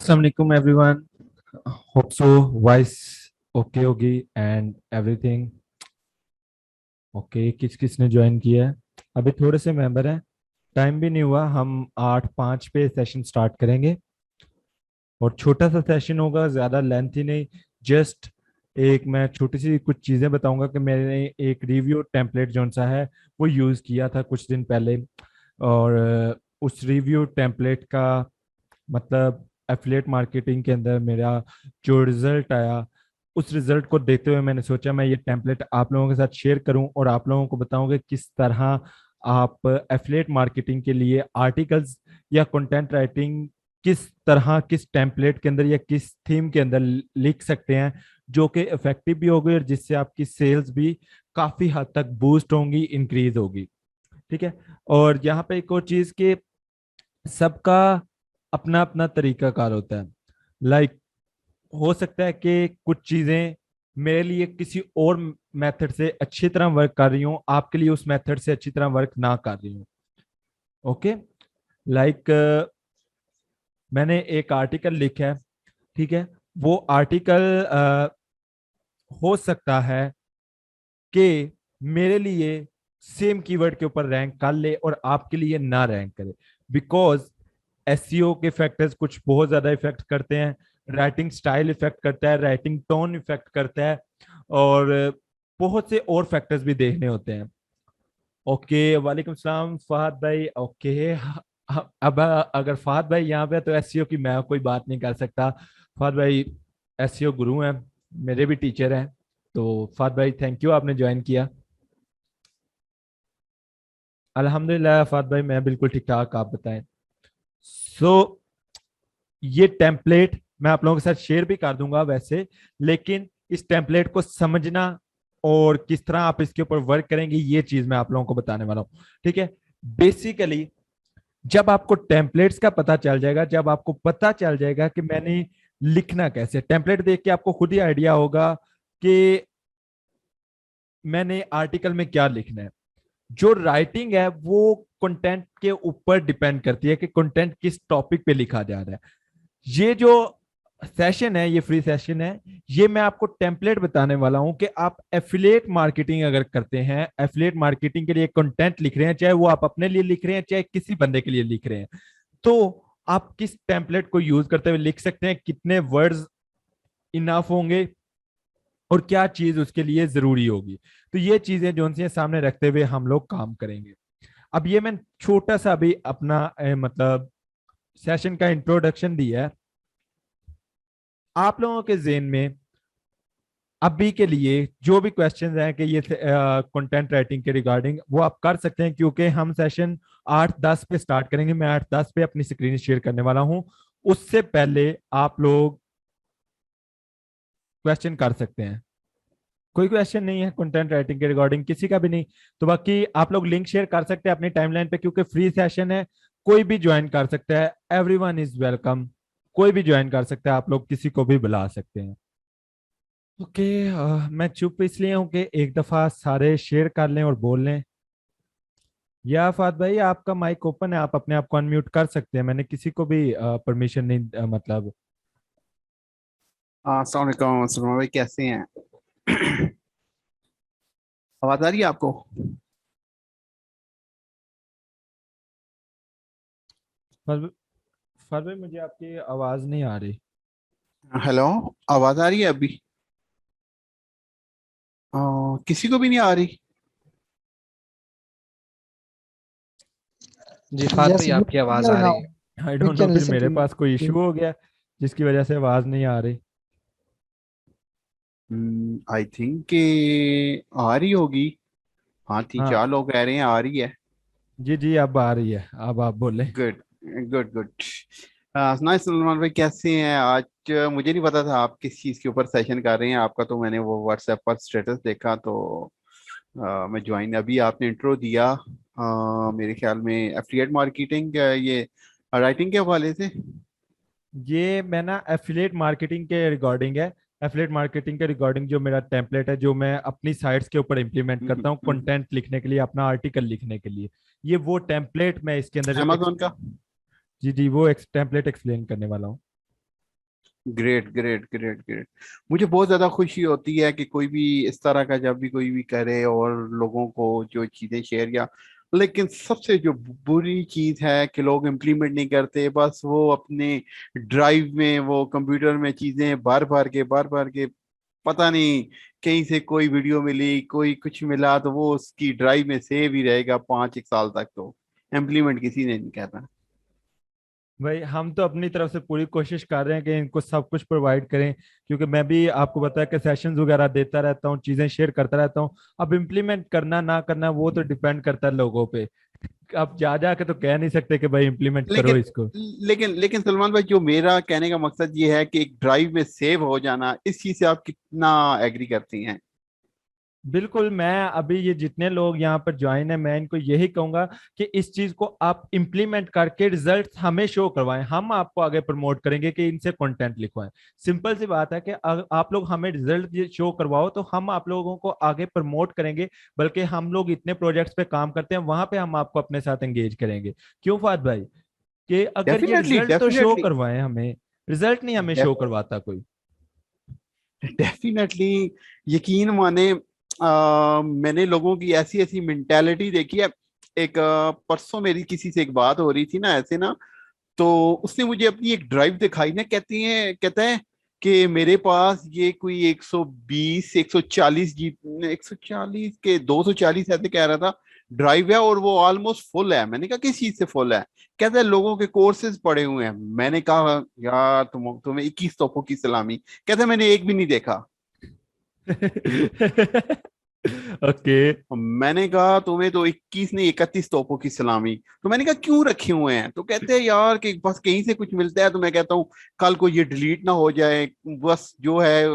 अस्सलाम वालेकुम everyone. Hope so voice okay होगी एंड एवरीथिंग ओके। किस किस ने ज्वाइन किया है? अभी थोड़े से मेंबर हैं, टाइम भी नहीं हुआ। हम 8:05 पे सेशन स्टार्ट करेंगे और छोटा सा सेशन होगा, ज़्यादा लेंथी नहीं। जस्ट एक मैं छोटी सी कुछ चीज़ें बताऊंगा कि मैंने एक रिव्यू टेम्पलेट जो सा है वो यूज़ किया था कुछ दिन पहले। और उस रिव्यू टेम्पलेट का मतलब एफिलिएट मार्केटिंग के अंदर मेरा जो रिजल्ट आया, उस रिजल्ट को देखते हुए मैंने सोचा मैं ये टेम्पलेट आप लोगों के साथ शेयर करूं और आप लोगों को बताऊं कि किस तरह आप एफिलिएट मार्केटिंग के लिए आर्टिकल्स या कंटेंट राइटिंग किस तरह किस टेम्पलेट के अंदर या किस थीम के अंदर लिख सकते हैं जो कि इफेक्टिव भी होगी और जिससे आपकी सेल्स भी काफी हद तक बूस्ट होंगी, इंक्रीज होगी। ठीक है। और यहाँ पे एक और चीज कि सबका अपना अपना तरीकाकार होता है। लाइक हो सकता है कि कुछ चीजें मेरे लिए किसी और मेथड से अच्छी तरह वर्क कर रही हूँ, आपके लिए उस मेथड से अच्छी तरह वर्क ना कर रही हूँ। ओके। लाइक मैंने एक आर्टिकल लिखा है, ठीक है। वो आर्टिकल हो सकता है कि मेरे लिए सेम कीवर्ड के ऊपर रैंक कर ले और आपके लिए ना रैंक करे, बिकॉज एसईओ के फैक्टर्स कुछ बहुत ज्यादा इफेक्ट करते हैं। राइटिंग स्टाइल इफेक्ट करता है, राइटिंग टोन इफेक्ट करता है और बहुत से और फैक्टर्स भी देखने होते हैं। ओके, वालेकुम सलाम फहद भाई। ओके, अब अगर फहद भाई यहाँ पे है, तो एसईओ की मैं कोई बात नहीं कर सकता। फहद भाई एसईओ गुरु हैं, मेरे भी टीचर हैं। तो फहद भाई थैंक यू, आपने ज्वाइन किया। अल्हम्दुलिल्लाह फहद भाई, मैं बिल्कुल ठीक ठाक, आप बताएं। सो ये टेम्पलेट मैं आप लोगों के साथ शेयर भी कर दूंगा वैसे, लेकिन इस टेम्पलेट को समझना और किस तरह आप इसके ऊपर वर्क करेंगे ये चीज मैं आप लोगों को बताने वाला हूँ। ठीक है। बेसिकली जब आपको टेम्पलेट्स का पता चल जाएगा, जब आपको पता चल जाएगा कि मैंने लिखना कैसे, टेम्पलेट देख के आपको खुद ही आइडिया होगा कि मैंने आर्टिकल में क्या लिखना है। जो राइटिंग है वो कंटेंट के ऊपर डिपेंड करती है कि कंटेंट किस टॉपिक पे लिखा जा रहा है। ये जो सेशन है, ये फ्री सेशन है, ये मैं आपको टेम्पलेट बताने वाला हूं कि आप एफिलिएट मार्केटिंग अगर करते हैं, एफिलिएट मार्केटिंग के लिए कंटेंट लिख रहे हैं, चाहे वो आप अपने लिए लिख रहे हैं चाहे किसी बंदे के लिए लिख रहे हैं, तो आप किस टेम्पलेट को यूज करते हुए लिख सकते हैं, कितने वर्ड्स इनफ होंगे और क्या चीज उसके लिए जरूरी होगी। तो ये चीजें जो सी सामने रखते हुए हम लोग काम करेंगे। अब ये मैं छोटा सा भी अपना मतलब सेशन का इंट्रोडक्शन दिया है। आप लोगों के जेन में अभी के लिए जो भी क्वेश्चन हैं कि ये कंटेंट राइटिंग के रिगार्डिंग, वो आप कर सकते हैं, क्योंकि हम सेशन 8:10 पे स्टार्ट करेंगे। मैं 8:10 पे अपनी स्क्रीन शेयर करने वाला हूं। उससे पहले आप लोग क्वेश्चन कर सकते हैं। कोई क्वेश्चन नहीं है कंटेंट राइटिंग के रिगार्डिंग, किसी का भी नहीं, तो बाकी आप लोग लिंक शेयर कर सकते हैं अपनी टाइमलाइन पे, क्योंकि फ्री सेशन है, कोई भी ज्वाइन कर सकता है। एवरीवन इज वेलकम, कोई भी ज्वाइन कर सकता है, आप लोग किसी को भी बुला सकते हैं। ओके। मैं चुप इसलिए हूँ कि एक दफा सारे शेयर कर लें और बोल लें। या फात भाई आपका माइक ओपन है, आप अपने आप को अनम्यूट कर सकते हैं, मैंने किसी को भी परमिशन नहीं मतलब। अस्सलाम वालेकुम सलमान भाई, कैसे हैं? आवाज आ रही है आपको? फात फात भाई मुझे आपकी आवाज नहीं आ रही। हेलो, आवाज आ रही है अभी? किसी को भी नहीं आ रही? जी फात यस, भाई यू आपकी आवाज क्लियर आ रही नाउ। है। आई वी डोंट नो, कैन फिर लिसन टू मेरे पास कोई यू। इशू हो गया जिसकी वजह से आवाज नहीं आ रही। आई थिंक कि आ रही होगी। हाँ, तीन हाँ चार लोग कह रहे हैं आ रही है। जी जी, अब आ रही है, अब आप बोले। Good, good, good. सुनाए सलमान भाई, कैसे हैं आज? मुझे नहीं पता था आप किस चीज़ के ऊपर सेशन कर रहे हैं। आपका तो मैंने वो व्हाट्सएप पर स्टेटस देखा तो मैं ज्वाइन, अभी आपने इंट्रो दिया। मेरे ख्याल में एफिलिएट मार्केटिंग, ये राइटिंग के हवाले से। ये मैं ना एफिलिएट मार्केटिंग के रिगार्डिंग है। एफिलिएट मार्केटिंग के रिगार्डिंग जो मेरा टेम्पलेट है, जो मैं अपनी साइट्स के ऊपर इंप्लीमेंट करता हूँ कंटेंट लिखने के लिए, अपना आर्टिकल लिखने के लिए, ये वो टेम्पलेट मैं इसके अंदर जो अमेजोन का। जी जी, वो टेम्पलेट एक्सप्लेन करने वाला हूँ। Great great great great. मुझे बहुत ज्यादा खुशी होती है कि कोई भी इस तरह का जब भी कोई भी करे और लोगों को जो चीजें शेयर या, लेकिन सबसे जो बुरी चीज है कि लोग इम्प्लीमेंट नहीं करते, बस वो अपने ड्राइव में वो कंप्यूटर में चीजें बार बार के पता नहीं कहीं से कोई वीडियो मिली कोई कुछ मिला तो वो उसकी ड्राइव में सेव ही रहेगा 5 1 साल तक, तो इम्प्लीमेंट किसी ने नहीं करना। भाई हम तो अपनी तरफ से पूरी कोशिश कर रहे हैं कि इनको सब कुछ प्रोवाइड करें, क्योंकि मैं भी आपको बताया कि सेशंस वगैरह देता रहता हूँ, चीजें शेयर करता रहता हूँ। अब इम्प्लीमेंट करना ना करना वो तो डिपेंड करता है लोगों पे। अब जा जा के तो कह नहीं सकते कि भाई इम्प्लीमेंट करो लेकिन इसको। लेकिन सलमान भाई, जो मेरा कहने का मकसद ये है कि एक ड्राइव में सेव हो जाना, इस चीज से आप कितना एग्री करती हैं? बिल्कुल, मैं अभी ये जितने लोग यहाँ पर ज्वाइन है मैं इनको यही कहूंगा कि इस चीज को आप इम्प्लीमेंट करके रिजल्ट हमें शो करवाएं, हम आपको आगे प्रमोट करेंगे कि इनसे कंटेंट लिखवाएं। सिंपल सी बात है कि आप लोग हमें रिजल्ट शो करवाओ तो हम आप लोगों को आगे प्रमोट करेंगे। बल्कि हम लोग इतने प्रोजेक्ट्स पे काम करते हैं, वहां पे हम आपको अपने साथ एंगेज करेंगे। क्यों फाद भाई, कि अगर ये डेफिनेटली रिजल्ट तो शो डेफिनेटली करवाएं हमें, रिजल्ट नहीं हमें शो करवाता कोई। डेफिनेटली यकीन माने, मैंने लोगों की ऐसी ऐसी मेंटेलिटी देखी है। एक परसों मेरी किसी से एक बात हो रही थी ना ऐसे ना, तो उसने मुझे अपनी एक ड्राइव दिखाई ना, कहता है कि मेरे पास ये कोई 120 140 जी, 140 के 240 ऐसे कह रहा था ड्राइव है, और वो ऑलमोस्ट फुल है। मैंने कहा किस चीज से फुल है? कहता है लोगों के कोर्सेज पड़े हुए हैं। मैंने कहा यार तुम्हें 21 तोपों की सलामी। कहता है मैंने एक भी नहीं देखा। ओके। मैंने कहा तुम्हें तो 21 नहीं 31 तोपों की सलामी। तो मैंने कहा क्यों रखे हुए हैं? तो कहते हैं यार कि बस कहीं से कुछ मिलता है तो मैं कहता हूँ कल को ये डिलीट ना हो जाए, बस जो है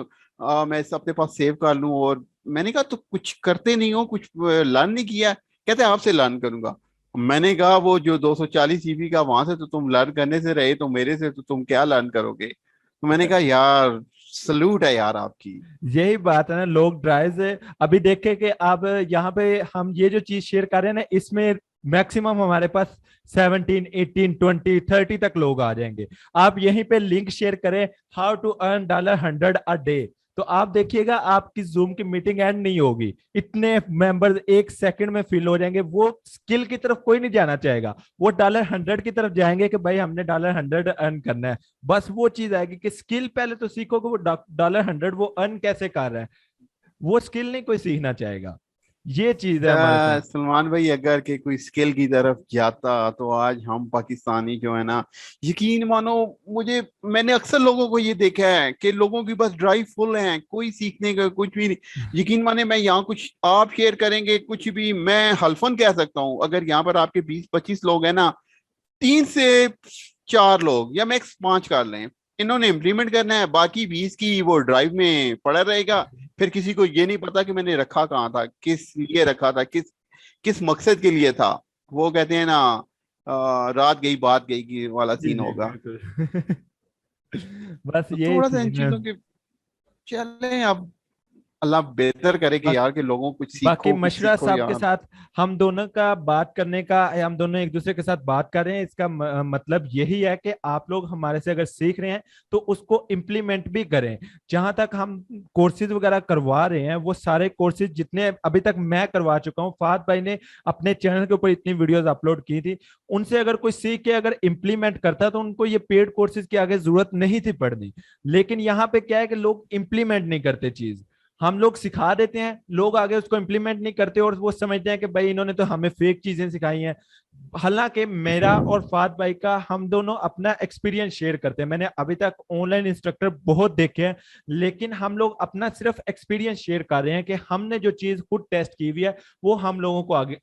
मैं इसे अपने पास सेव कर लूं। और मैंने कहा तो कुछ करते नहीं हो, कुछ लर्न नहीं किया? कहते हैं आपसे लर्न करूंगा। मैंने कहा वो जो 240 GB का वहां से तो तुम लर्न करने से रहे, तो मेरे से तो तुम क्या लर्न करोगे? तो मैंने कहा यार सल्यूट है यार आपकी। यही बात है ना, लोग ड्राइव से अभी देखे कि अब यहाँ पे हम ये जो चीज शेयर कर रहे हैं ना, इसमें मैक्सिमम हमारे पास 17 18 20 30 तक लोग आ जाएंगे। आप यहीं पे लिंक शेयर करें, how to earn $100 a day, तो आप देखिएगा आपकी जूम की मीटिंग एंड नहीं होगी, इतने मेंबर्स 1 सेकंड में फिल हो जाएंगे। वो स्किल की तरफ कोई नहीं जाना चाहेगा, वो $100 की तरफ जाएंगे कि भाई हमने $100 अर्न करना है। बस वो चीज आएगी कि स्किल पहले तो सीखो कि वो $100 वो अर्न कैसे कर रहा है, वो स्किल नहीं कोई सीखना चाहेगा। ये चीज है हमारे साथ। सलमान भाई, अगर के कोई स्किल की तरफ जाता तो आज हम पाकिस्तानी जो है ना, यकीन मानो, मुझे मैंने अक्सर लोगों को ये देखा है कि लोगों की बस ड्राइव फुल है, कोई सीखने का कुछ भी नहीं। यकीन माने, मैं यहाँ कुछ आप शेयर करेंगे कुछ भी, मैं हल्फन कह सकता हूँ अगर यहाँ पर आपके 20 25 लोग हैं ना, 3 से 4 लोग या मैक्स 5 कर लें, इन्होंने इम्प्लीमेंट करना है, बाकी 20 की वो ड्राइव में पड़ा रहेगा। फिर किसी को ये नहीं पता कि मैंने रखा कहाँ था, किस लिए रखा था, किस किस मकसद के लिए था। वो कहते हैं ना, रात गई बात गई की वाला जी सीन जी होगा। बिल्कुल। बस तो यही थोड़ा सा इन चीज है। चीजों के चलें अब। अल्लाह बेहतर करे कि यार के लोगों कुछ बाकी सीखो कुछ मशरा सीखो साहब के यार। साथ हम दोनों का बात करने का, हम दोनों एक दूसरे के साथ बात कर रहे हैं, इसका मतलब यही है कि आप लोग हमारे से अगर सीख रहे हैं तो उसको इम्प्लीमेंट भी करें। जहां तक हम कोर्सेज वगैरह करवा रहे हैं, वो सारे कोर्सेज जितने अभी तक मैं करवा चुका हूँ, फात भाई ने अपने चैनल के ऊपर इतनी वीडियोस अपलोड की थी, उनसे अगर कोई सीख के अगर इम्प्लीमेंट करता तो उनको ये पेड कोर्सेज की आगे जरूरत नहीं थी पढ़नी। लेकिन यहाँ पे क्या है कि लोग इम्प्लीमेंट नहीं करते चीज, हम लोग सिखा देते हैं, लोग आगे उसको इम्प्लीमेंट नहीं करते और वो समझते हैं कि भाई इन्होंने तो हमें फेक चीजें सिखाई हैं। हालांकि मेरा और फात भाई का, हम दोनों अपना एक्सपीरियंस शेयर करते हैं। मैंने अभी तक ऑनलाइन इंस्ट्रक्टर बहुत देखे हैं, लेकिन हम लोग अपना सिर्फ एक्सपीरियंस शेयर कर रहे हैं कि हमने जो चीज खुद टेस्ट की हुई है वो हम लोगों को आगे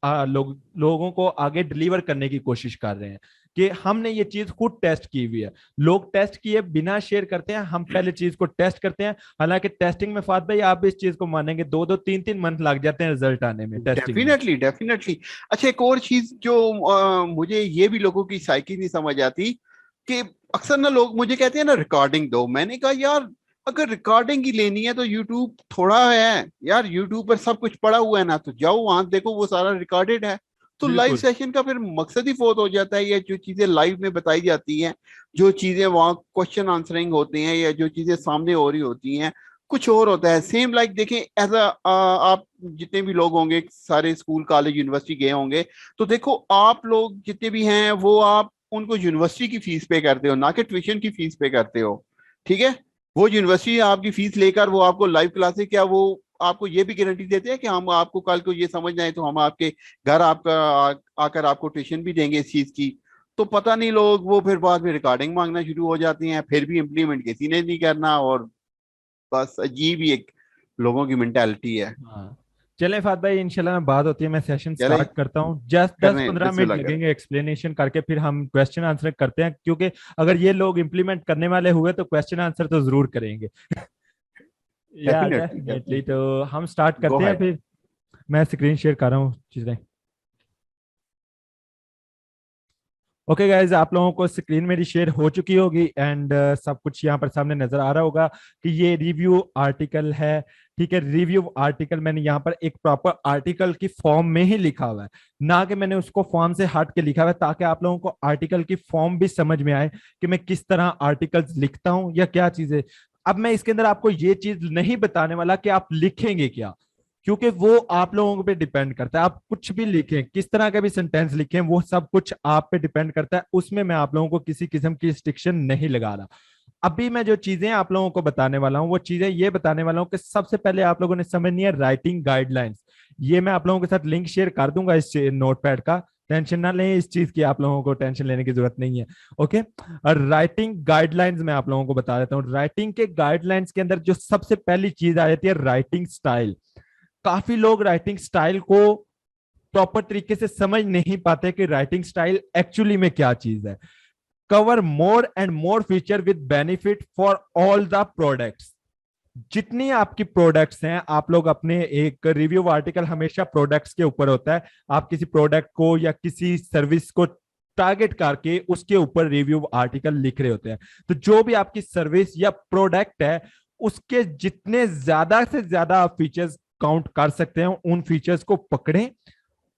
लोगों को आगे डिलीवर करने की कोशिश कर रहे हैं कि हमने ये चीज खुद टेस्ट की हुई है। लोग टेस्ट किए बिना शेयर करते हैं, हम पहले चीज को टेस्ट करते हैं। हालांकि टेस्टिंग में फात भाई आप भी इस चीज को मानेंगे, 2 2 3 3 मंथ लग जाते हैं रिजल्ट आने में टेस्टिंग में। Definitely definitely. अच्छा, एक और चीज जो मुझे ये भी लोगों की साइकी नहीं समझ आती कि अक्सर ना लोग मुझे कहते हैं ना रिकॉर्डिंग दो। मैंने कहा यार अगर रिकॉर्डिंग ही लेनी है तो यूट्यूब थोड़ा है यार, यूट्यूब पर सब कुछ पड़ा हुआ है ना, तो जाओ वहां देखो वो सारा रिकॉर्डेड है। तो लाइव बिल्कुल। सेशन का फिर मकसद ही फोत हो जाता है। ये जो चीजें लाइव में बताई जाती हैं, जो चीजें वहाँ क्वेश्चन आंसरिंग होते हैं, या जो चीजें सामने हो रही होती हैं, कुछ और होता है। सेम लाइक देखें, एज अ आप जितने भी लोग होंगे, सारे स्कूल कॉलेज यूनिवर्सिटी गए होंगे, तो देखो आप लोग जितने भी हैं वो आप उनको यूनिवर्सिटी की फीस पे करते हो, ना कि ट्यूशन की फीस पे करते हो। ठीक है। वो यूनिवर्सिटी आपकी फीस लेकर वो आपको लाइव क्लासेस, क्या वो आपको ये भी गारंटी देते हैं कि हम आपको कल को ये समझ आए तो हम आपके घर आकर आपको ट्यूशन भी देंगे इस चीज की। तो पता नहीं, लोग वो फिर बाद में रिकॉर्डिंग मांगना शुरू हो जाती हैं, फिर भी इम्प्लीमेंट किसी ने नहीं करना। और बस अजीब ही एक लोगों की मेंटालिटी है। हाँ, चलें फात भाई, इंशाल्लाह में बात होती है। मैं सेशन चले, स्टार्ट करता हूँ, जस्ट दस करने पंद्रह मिनट बिस्मिल्लाह करें। लगेंगे एक्सप्लेनेशन करके, फिर हम क्वेश्चन आंसर करते हैं, क्योंकि अगर ये लोग इम्प्लीमेंट करने वाले हुए तो क्वेश्चन आंसर तो जरूर करेंगे। या डेफिनेटली डेफिनेटली, डेफिनेटली। तो हम स्टार्ट गो करते हैं हेड। फिर। मैं स्क्रीन शेयर कर रहा हूँ चीजें। ओके गाइज, आप लोगों को स्क्रीन मेरी शेयर हो चुकी होगी एंड सब कुछ यहाँ पर सामने नजर आ रहा होगा कि ये रिव्यू आर्टिकल है। ठीक है, रिव्यू आर्टिकल मैंने यहाँ पर एक प्रॉपर आर्टिकल की फॉर्म में ही लिखा हुआ है, ना कि मैंने उसको फॉर्म से हट के लिखा हुआ है, ताकि आप लोगों को आर्टिकल की फॉर्म भी समझ में आए कि मैं किस तरह आर्टिकल्स लिखता हूँ या क्या चीजें। अब मैं इसके अंदर आपको ये चीज नहीं बताने वाला कि आप लिखेंगे क्या, क्योंकि वो आप लोगों पे डिपेंड करता है। आप कुछ भी लिखें, किस तरह का भी सेंटेंस लिखें, वो सब कुछ आप पे डिपेंड करता है। उसमें मैं आप लोगों को किसी किस्म की रिस्ट्रिक्शन नहीं लगा रहा। अभी मैं जो चीजें आप लोगों को बताने वाला हूँ, वो चीजें ये बताने वाला हूँ कि सबसे पहले आप लोगों ने समझनी है राइटिंग गाइडलाइंस। ये मैं आप लोगों के साथ लिंक शेयर कर दूंगा इस नोटपैड का। टेंशन ना लें इस चीज की, आप लोगों को टेंशन लेने की जरूरत नहीं है। ओके, और राइटिंग गाइडलाइंस मैं आप लोगों को बता देता हूँ। राइटिंग के गाइडलाइंस के अंदर जो सबसे पहली चीज आ जाती है, राइटिंग स्टाइल। काफी लोग राइटिंग स्टाइल को प्रॉपर तरीके से समझ नहीं पाते कि राइटिंग स्टाइल एक्चुअली में क्या चीज है। Cover more and more feature with benefit for all the products. जितनी आपकी प्रोडक्ट्स हैं, आप लोग अपने एक रिव्यू आर्टिकल हमेशा प्रोडक्ट्स के ऊपर होता है। आप किसी प्रोडक्ट को या किसी सर्विस को टारगेट करके उसके ऊपर रिव्यू आर्टिकल लिख रहे होते हैं। तो जो भी आपकी सर्विस या प्रोडक्ट है, उसके जितने ज्यादा से ज्यादा आप फीचर्स काउंट कर सकते हैं, उन फीचर्स को पकड़ें,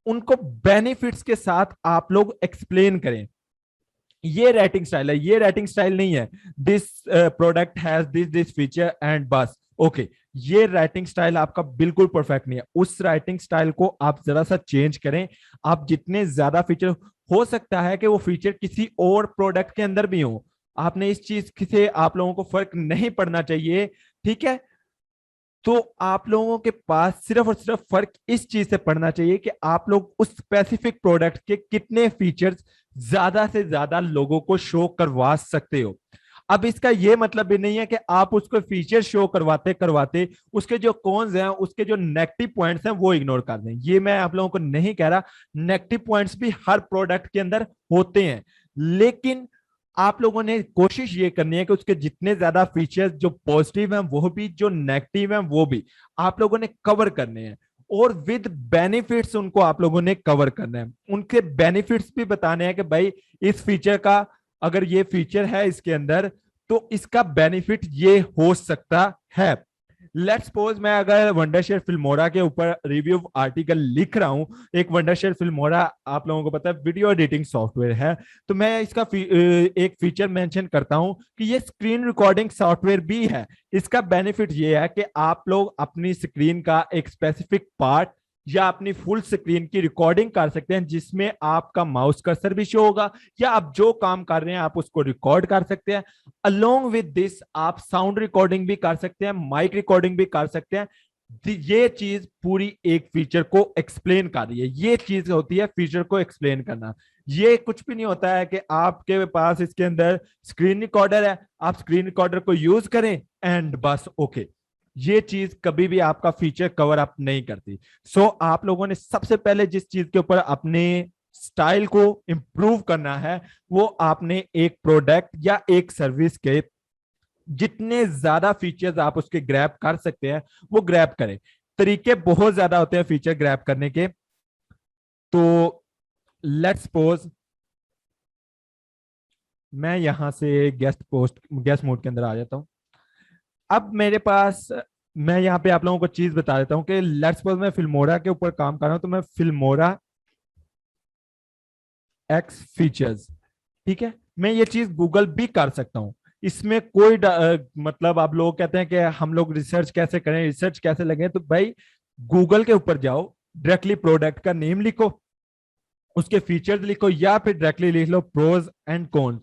उनको बेनिफिट्स के साथ आप लोग एक्सप्लेन करें। ये राइटिंग स्टाइल है, ये राइटिंग स्टाइल नहीं है this product has this this feature and बस ओके। ये राइटिंग स्टाइल आपका बिल्कुल परफेक्ट नहीं है। उस राइटिंग स्टाइल को आप जरा सा चेंज करें। आप जितने ज्यादा फीचर, हो सकता है कि वो फीचर किसी और प्रोडक्ट के अंदर भी हो, आपने इस चीज से आप लोगों को फर्क नहीं पड़ना चाहिए। ठीक है, तो आप लोगों के पास सिर्फ और सिर्फ फर्क इस चीज से पड़ना चाहिए कि आप लोग उस स्पेसिफिक प्रोडक्ट के कितने फीचर्स ज्यादा से ज्यादा लोगों को शो करवा सकते हो। अब इसका यह मतलब भी नहीं है कि आप उसको फीचर शो करवाते करवाते उसके जो कॉन्स हैं, उसके जो नेगेटिव पॉइंट्स हैं, वो इग्नोर कर दें। ये मैं आप लोगों को नहीं कह रहा। नेगेटिव पॉइंट्स भी हर प्रोडक्ट के अंदर होते हैं, लेकिन आप लोगों ने कोशिश ये करनी है कि उसके जितने ज्यादा फीचर्स जो पॉजिटिव हैं वो भी, जो नेगेटिव हैं वो भी आप लोगों ने कवर करने हैं, और विद बेनिफिट्स उनको आप लोगों ने कवर करना है। उनके बेनिफिट्स भी बताने हैं कि भाई इस फीचर का, अगर ये फीचर है इसके अंदर, तो इसका बेनिफिट ये हो सकता है। लेट्स सपोज मैं अगर वंडरशेयर फिल्मोरा के ऊपर रिव्यू आर्टिकल लिख रहा हूं। एक वंडरशेयर फिल्मोरा आप लोगों को पता है वीडियो एडिटिंग सॉफ्टवेयर है, तो मैं इसका एक फीचर मेंशन करता हूं कि ये स्क्रीन रिकॉर्डिंग सॉफ्टवेयर भी है। इसका बेनिफिट ये है कि आप लोग अपनी स्क्रीन का एक स्पेसिफिक पार्ट या अपनी फुल स्क्रीन की रिकॉर्डिंग कर सकते हैं, जिसमें आपका माउस कर्सर भी शो होगा, या आप जो काम कर रहे हैं आप उसको रिकॉर्ड कर सकते हैं। अलोंग विद दिस आप साउंड रिकॉर्डिंग भी कर सकते हैं, माइक रिकॉर्डिंग भी कर सकते हैं। ये चीज पूरी एक फीचर को एक्सप्लेन कर रही है। ये चीज होती है फीचर को एक्सप्लेन करना। ये कुछ भी नहीं होता है कि आपके पास इसके अंदर स्क्रीन रिकॉर्डर है, आप स्क्रीन रिकॉर्डर को यूज करें एंड बस ओके। ये चीज कभी भी आपका फीचर कवर अप नहीं करती। सो आप लोगों ने सबसे पहले जिस चीज के ऊपर अपने स्टाइल को इंप्रूव करना है, वो आपने एक प्रोडक्ट या एक सर्विस के जितने ज्यादा फीचर्स आप उसके ग्रैब कर सकते हैं वो ग्रैब करें। तरीके बहुत ज्यादा होते हैं फीचर ग्रैब करने के। तो लेट्स सपोज मैं यहां से गेस्ट मोड के अंदर आ जाता हूं। अब मेरे पास, मैं यहाँ पे आप लोगों को चीज बता देता हूँ कि लेट्स सपोज मैं फिल्मोरा के ऊपर काम कर रहा हूं, तो मैं फिल्मोरा एक्स फीचर्स, ठीक है। मैं ये चीज गूगल भी कर सकता हूँ, इसमें कोई मतलब आप लोग कहते हैं कि हम लोग रिसर्च कैसे करें, रिसर्च कैसे लगे, तो भाई गूगल के ऊपर जाओ, डायरेक्टली प्रोडक्ट का नेम लिखो, उसके फीचर्स लिखो, या फिर डायरेक्टली लिख लो प्रोज एंड कॉन्स।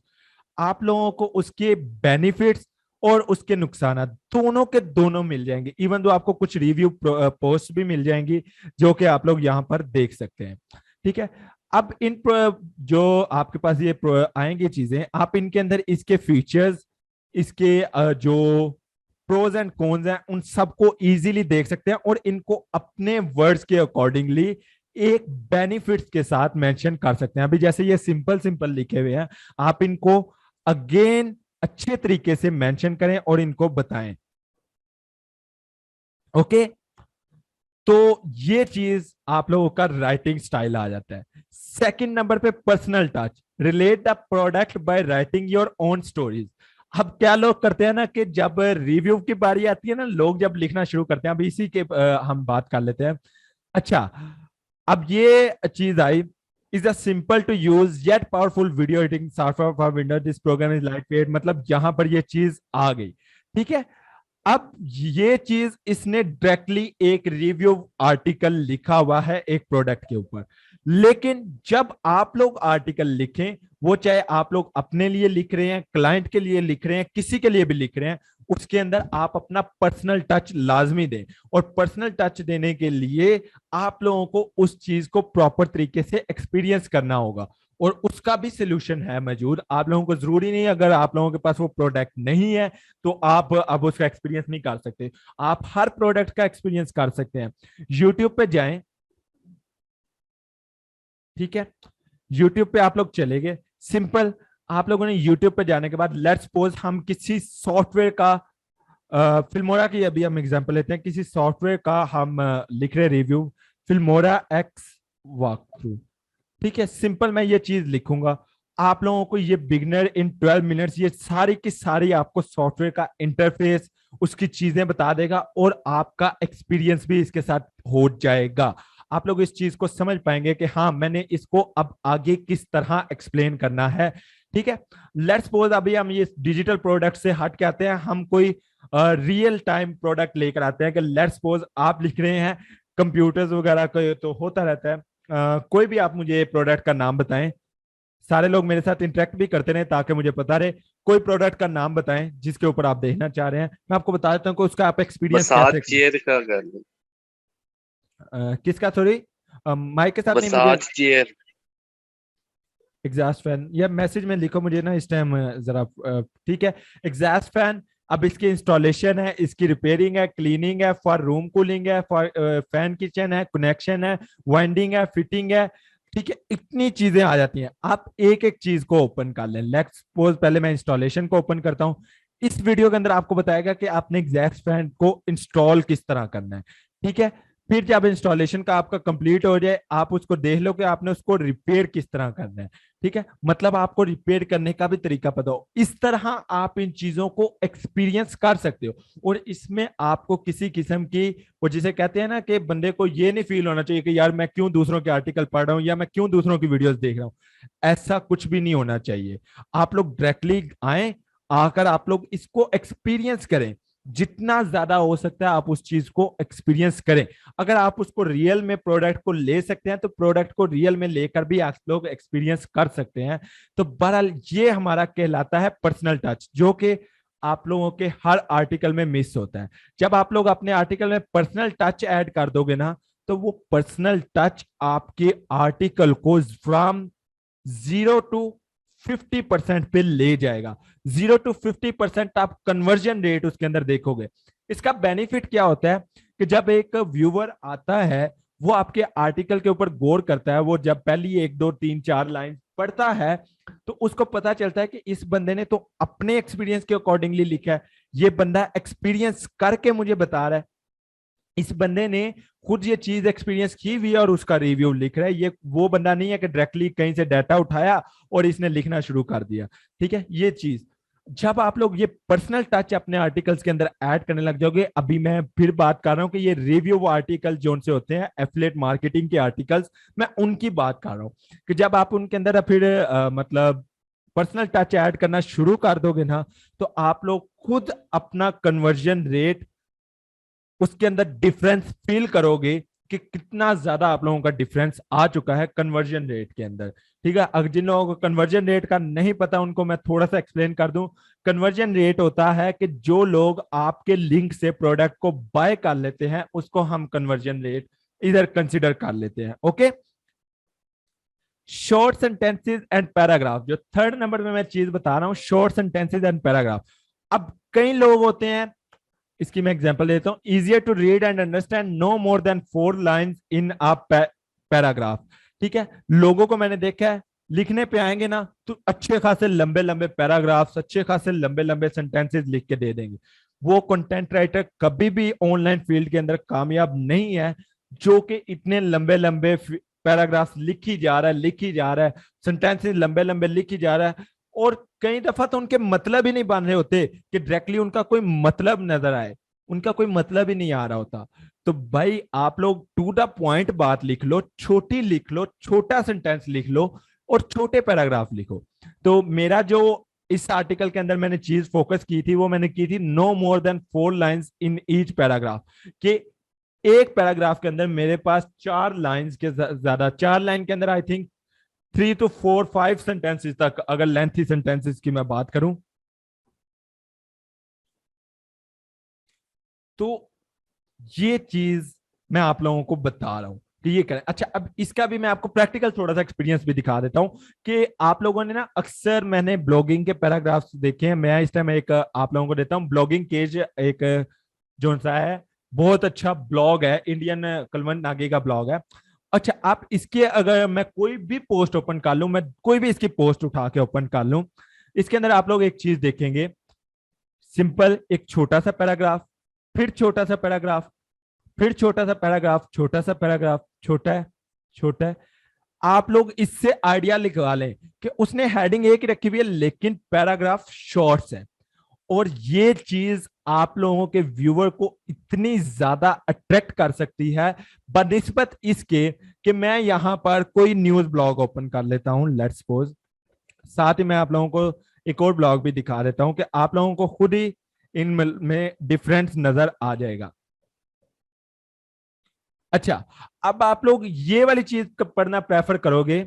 आप लोगों को उसके बेनिफिट्स और उसके नुकसान दोनों के दोनों मिल जाएंगे। इवन दो आपको कुछ रिव्यू पोस्ट भी मिल जाएंगी जो कि आप लोग यहाँ पर देख सकते हैं, ठीक है। अब जो आपके पास ये आएंगी चीजें, आप इनके अंदर इसके फीचर्स, इसके जो प्रोज एंड कॉन्स हैं, उन सबको इजीली देख सकते हैं और इनको अपने वर्ड्स के अकॉर्डिंगली एक बेनिफिट्स के साथ मेंशन कर सकते हैं। अभी जैसे ये सिंपल सिंपल लिखे हुए हैं, आप इनको अगेन अच्छे तरीके से मेंशन करें और इनको बताएं, ओके। तो ये चीज आप लोगों का राइटिंग स्टाइल आ जाता है। सेकंड नंबर पे personal touch, relate the product by writing your own stories. अब क्या लोग करते हैं ना कि जब रिव्यू की बारी आती है ना, लोग जब लिखना शुरू करते हैं, अब इसी के हम बात कर लेते हैं। अच्छा, अब ये चीज आई, is a simple to use yet powerful video editing software for Windows, this program is light weight. मतलब यहां पर ये चीज आ गई, ठीक है। अब ये चीज इसने डायरेक्टली एक रिव्यू आर्टिकल लिखा हुआ है एक प्रोडक्ट के ऊपर, लेकिन जब आप लोग आर्टिकल लिखें, वो चाहे आप लोग अपने लिए लिख रहे हैं, क्लाइंट के लिए लिख रहे हैं, किसी के लिए भी लिख रहे हैं, उसके अंदर आप अपना पर्सनल टच लाजमी दें। और पर्सनल टच देने के लिए आप लोगों को उस चीज को प्रॉपर तरीके से एक्सपीरियंस करना होगा, और उसका भी सोल्यूशन है मौजूद। आप लोगों को जरूरी नहीं, अगर आप लोगों के पास वो प्रोडक्ट नहीं है तो आप अब उसका एक्सपीरियंस नहीं कर सकते, आप हर प्रोडक्ट का एक्सपीरियंस कर सकते हैं। यूट्यूब पे जाएं, ठीक है। यूट्यूब पे आप लोग चले गए, सिंपल, आप लोगों ने यूट्यूब पे जाने के बाद लेट्स सपोज हम किसी सॉफ्टवेयर का फिल्मोरा की अभी हम एग्जांपल लेते हैं, किसी सॉफ्टवेयर का हम लिख रहे review, Filmora x walk through, ठीक है। सिंपल मैं ये चीज लिखूंगा, आप लोगों को ये बिगनर इन 12 मिनट्स ये सारी की सारी आपको सॉफ्टवेयर का इंटरफेस, उसकी चीजें बता देगा, और आपका एक्सपीरियंस भी इसके साथ हो जाएगा। आप लोग इस चीज को समझ पाएंगे कि हाँ मैंने इसको अब आगे किस तरह एक्सप्लेन करना है, ठीक है। लेट्स सपोज अभी हम ये डिजिटल प्रोडक्ट से हट के आते हैं, हम कोई रियल टाइम प्रोडक्ट लेकर आते हैं कि लेट्स सपोज आप लिख रहे हैं कंप्यूटर्स वगैरह का तो होता रहता है। कोई भी आप मुझे प्रोडक्ट का नाम बताएं, सारे लोग मेरे साथ इंटरेक्ट भी करते रहे ताकि मुझे पता रहे। कोई प्रोडक्ट का नाम बताएं जिसके ऊपर आप देखना चाह रहे हैं, मैं आपको बता देता हूँ कि उसका आप एक्सपीरियंस मसाज कैसे चेयर का कर लो। किसका, सॉरी माइक के साथ नहीं, मुझे मसाज चेयर। एग्जॉस्ट फैन, या मैसेज में लिखो मुझे ना इस टाइम जरा, ठीक है। एग्जॉस्ट फैन, अब इसकी इंस्टॉलेशन है, इसकी रिपेयरिंग है, क्लीनिंग है, फॉर रूम कूलिंग है, फॉर फैन किचन है, कनेक्शन है, वाइंडिंग है, फिटिंग है, ठीक है। इतनी चीजें आ जाती हैं, आप एक एक चीज को ओपन कर लें। लेट्स सपोज पहले मैं इंस्टॉलेशन को ओपन करता हूं। इस वीडियो के अंदर आपको बताएगा कि आपने एग्जॉस्ट फैन को इंस्टॉल किस तरह करना है, ठीक है। फिर जब इंस्टॉलेशन का आपका कंप्लीट हो जाए, आप उसको देख लो कि आपने उसको रिपेयर किस तरह करना है, ठीक है। मतलब आपको रिपेयर करने का भी तरीका पता हो, इस तरह आप इन चीजों को एक्सपीरियंस कर सकते हो। और इसमें आपको किसी किस्म की, वो जिसे कहते हैं ना कि बंदे को ये नहीं फील होना चाहिए कि यार मैं क्यों दूसरों के आर्टिकल पढ़ रहा हूँ या मैं क्यों दूसरों की वीडियोस देख रहा हूँ, ऐसा कुछ भी नहीं होना चाहिए। आप लोग डायरेक्टली आए, आकर आप लोग इसको एक्सपीरियंस करें, जितना ज्यादा हो सकता है आप उस चीज को एक्सपीरियंस करें। अगर आप उसको रियल में प्रोडक्ट को ले सकते हैं तो प्रोडक्ट को रियल में लेकर भी आप लोग एक्सपीरियंस कर सकते हैं। तो बहरहाल ये हमारा कहलाता है पर्सनल टच, जो कि आप लोगों के हर आर्टिकल में मिस होता है। जब आप लोग अपने आर्टिकल में पर्सनल टच ऐड कर दोगे ना, तो वो पर्सनल टच आपके आर्टिकल को फ्रॉम 0 to 50% पे ले जाएगा। 0 to 50% आप कन्वर्जन रेट उसके अंदर देखोगे। इसका बेनिफिट क्या होता है कि जब एक व्यूअर आता है, वो आपके आर्टिकल के ऊपर गौर करता है, वो जब पहली 1 2 3 4 लाइन पढ़ता है, तो उसको पता चलता है कि इस बंदे ने तो अपने एक्सपीरियंस के अकॉर्डिंगली लिखा है, ये बंदा एक्सपीरियंस करके मुझे बता रहा है, इस बंदे ने खुद ये चीज एक्सपीरियंस की हुई है और उसका रिव्यू लिख रहा है। ये वो बंदा नहीं है कि डायरेक्टली कहीं से डाटा उठाया और इसने लिखना शुरू कर दिया, ठीक है। ये चीज जब आप लोग ये पर्सनल टच अपने आर्टिकल्स के अंदर ऐड करने लग जाओगे, अभी मैं फिर बात कर रहा हूं कि ये रिव्यू आर्टिकल जो से होते हैं एफिलिएट मार्केटिंग के आर्टिकल्स, मैं उनकी बात कर रहा हूं कि जब आप उनके अंदर फिर मतलब पर्सनल टच ऐड करना शुरू कर दोगे ना, तो आप लोग खुद अपना कन्वर्जन रेट उसके अंदर डिफरेंस फील करोगे कि कितना ज्यादा आप लोगों का डिफरेंस आ चुका है कन्वर्जन रेट के अंदर। ठीक है, अगर जिन लोगों को कन्वर्जन रेट का नहीं पता उनको मैं थोड़ा सा एक्सप्लेन कर दूं। कन्वर्जन रेट होता है कि जो लोग आपके लिंक से प्रोडक्ट को बाय कर लेते हैं उसको हम कन्वर्जन रेट इधर कंसिडर कर लेते हैं। Okay, short sentences and paragraph, जो थर्ड नंबर में मैं चीज बता रहा हूं, शॉर्ट सेंटेंसेस एंड पैराग्राफ। अब कई लोग होते हैं, इसकी मैं एग्जांपल देता हूं, easier to read and understand, no more than 4 lines in a paragraph. ठीक है, लोगों को मैंने देखा है लिखने पे आएंगे ना तो अच्छे खासे लंबे लंबे पैराग्राफ्स, अच्छे खासे लंबे लंबे सेंटेंसेस लिख के दे देंगे। वो कंटेंट राइटर कभी भी ऑनलाइन फील्ड के अंदर कामयाब नहीं है जो कि इतने लंबे लंबे पैराग्राफ्स लिखी जा रहा है, लिखी जा रहा है, सेंटेंसेस लंबे लंबे लिखी जा रहा है, और कई दफा तो उनके मतलब ही नहीं बन रहे होते कि डायरेक्टली उनका कोई मतलब नजर आए, उनका कोई मतलब ही नहीं आ रहा होता। तो भाई आप लोग टू द पॉइंट बात लिख लो, छोटी लिख लो, छोटा सेंटेंस लिख लो और छोटे पैराग्राफ लिखो। तो मेरा जो इस आर्टिकल के अंदर मैंने चीज फोकस की थी वो मैंने की थी no more than 4 lines in each paragraph, कि एक पैराग्राफ के अंदर मेरे पास 4 लाइन्स के ज्यादा, 4 लाइन के अंदर आई थिंक 3 to 4 5 सेंटेंसेस तक, अगर लेंथी सेंटेंसेस की मैं बात करूं तो ये चीज मैं आप लोगों को बता रहा हूं कि ये करें। अच्छा, अब इसका भी मैं आपको प्रैक्टिकल थोड़ा सा एक्सपीरियंस भी दिखा देता हूं कि आप लोगों ने ना, अक्सर मैंने ब्लॉगिंग के पैराग्राफ्स देखे हैं। मैं इस टाइम एक आप लोगों को देता हूं ब्लॉगिंग केज, एक जो सा है बहुत अच्छा ब्लॉग है, इंडियन कलवन नागी का ब्लॉग है। अच्छा, आप इसके अगर मैं कोई भी पोस्ट ओपन कर लूं, मैं कोई भी इसकी पोस्ट उठा के ओपन कर लूं, इसके अंदर आप लोग एक चीज देखेंगे, सिंपल एक छोटा सा पैराग्राफ, फिर छोटा सा पैराग्राफ, फिर छोटा सा पैराग्राफ, छोटा सा पैराग्राफ, छोटा है, छोटा है। आप लोग इससे आइडिया लिखवा लें कि उसने हेडिंग एक ही रखी हुई है लेकिन पैराग्राफ शॉर्ट्स है, और ये चीज आप लोगों के व्यूअर को इतनी ज्यादा अट्रैक्ट कर सकती है बनिस्बत इसके कि मैं यहां पर कोई न्यूज ब्लॉग ओपन कर लेता हूं, लेट्स सपोज। साथ ही मैं आप लोगों को एक और ब्लॉग भी दिखा देता हूं कि आप लोगों को खुद ही इनमें डिफरेंस नजर आ जाएगा। अच्छा, अब आप लोग ये वाली चीज पढ़ना प्रेफर करोगे,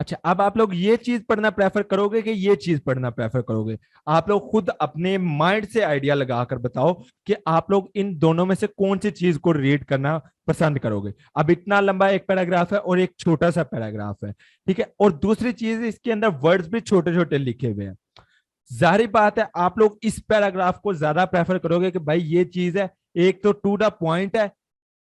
अच्छा अब आप लोग ये चीज पढ़ना प्रेफर करोगे कि ये चीज पढ़ना प्रेफर करोगे? आप लोग खुद अपने माइंड से आइडिया लगाकर बताओ कि आप लोग इन दोनों में से कौन सी चीज को रीड करना पसंद करोगे। अब इतना लंबा एक पैराग्राफ है और एक छोटा सा पैराग्राफ है, ठीक है, और दूसरी चीज इसके अंदर वर्ड्स भी छोटे छोटे लिखे हुए हैं। जाहिर बात है आप लोग इस पैराग्राफ को ज्यादा प्रेफर करोगे कि भाई ये चीज है, एक तो टू द पॉइंट है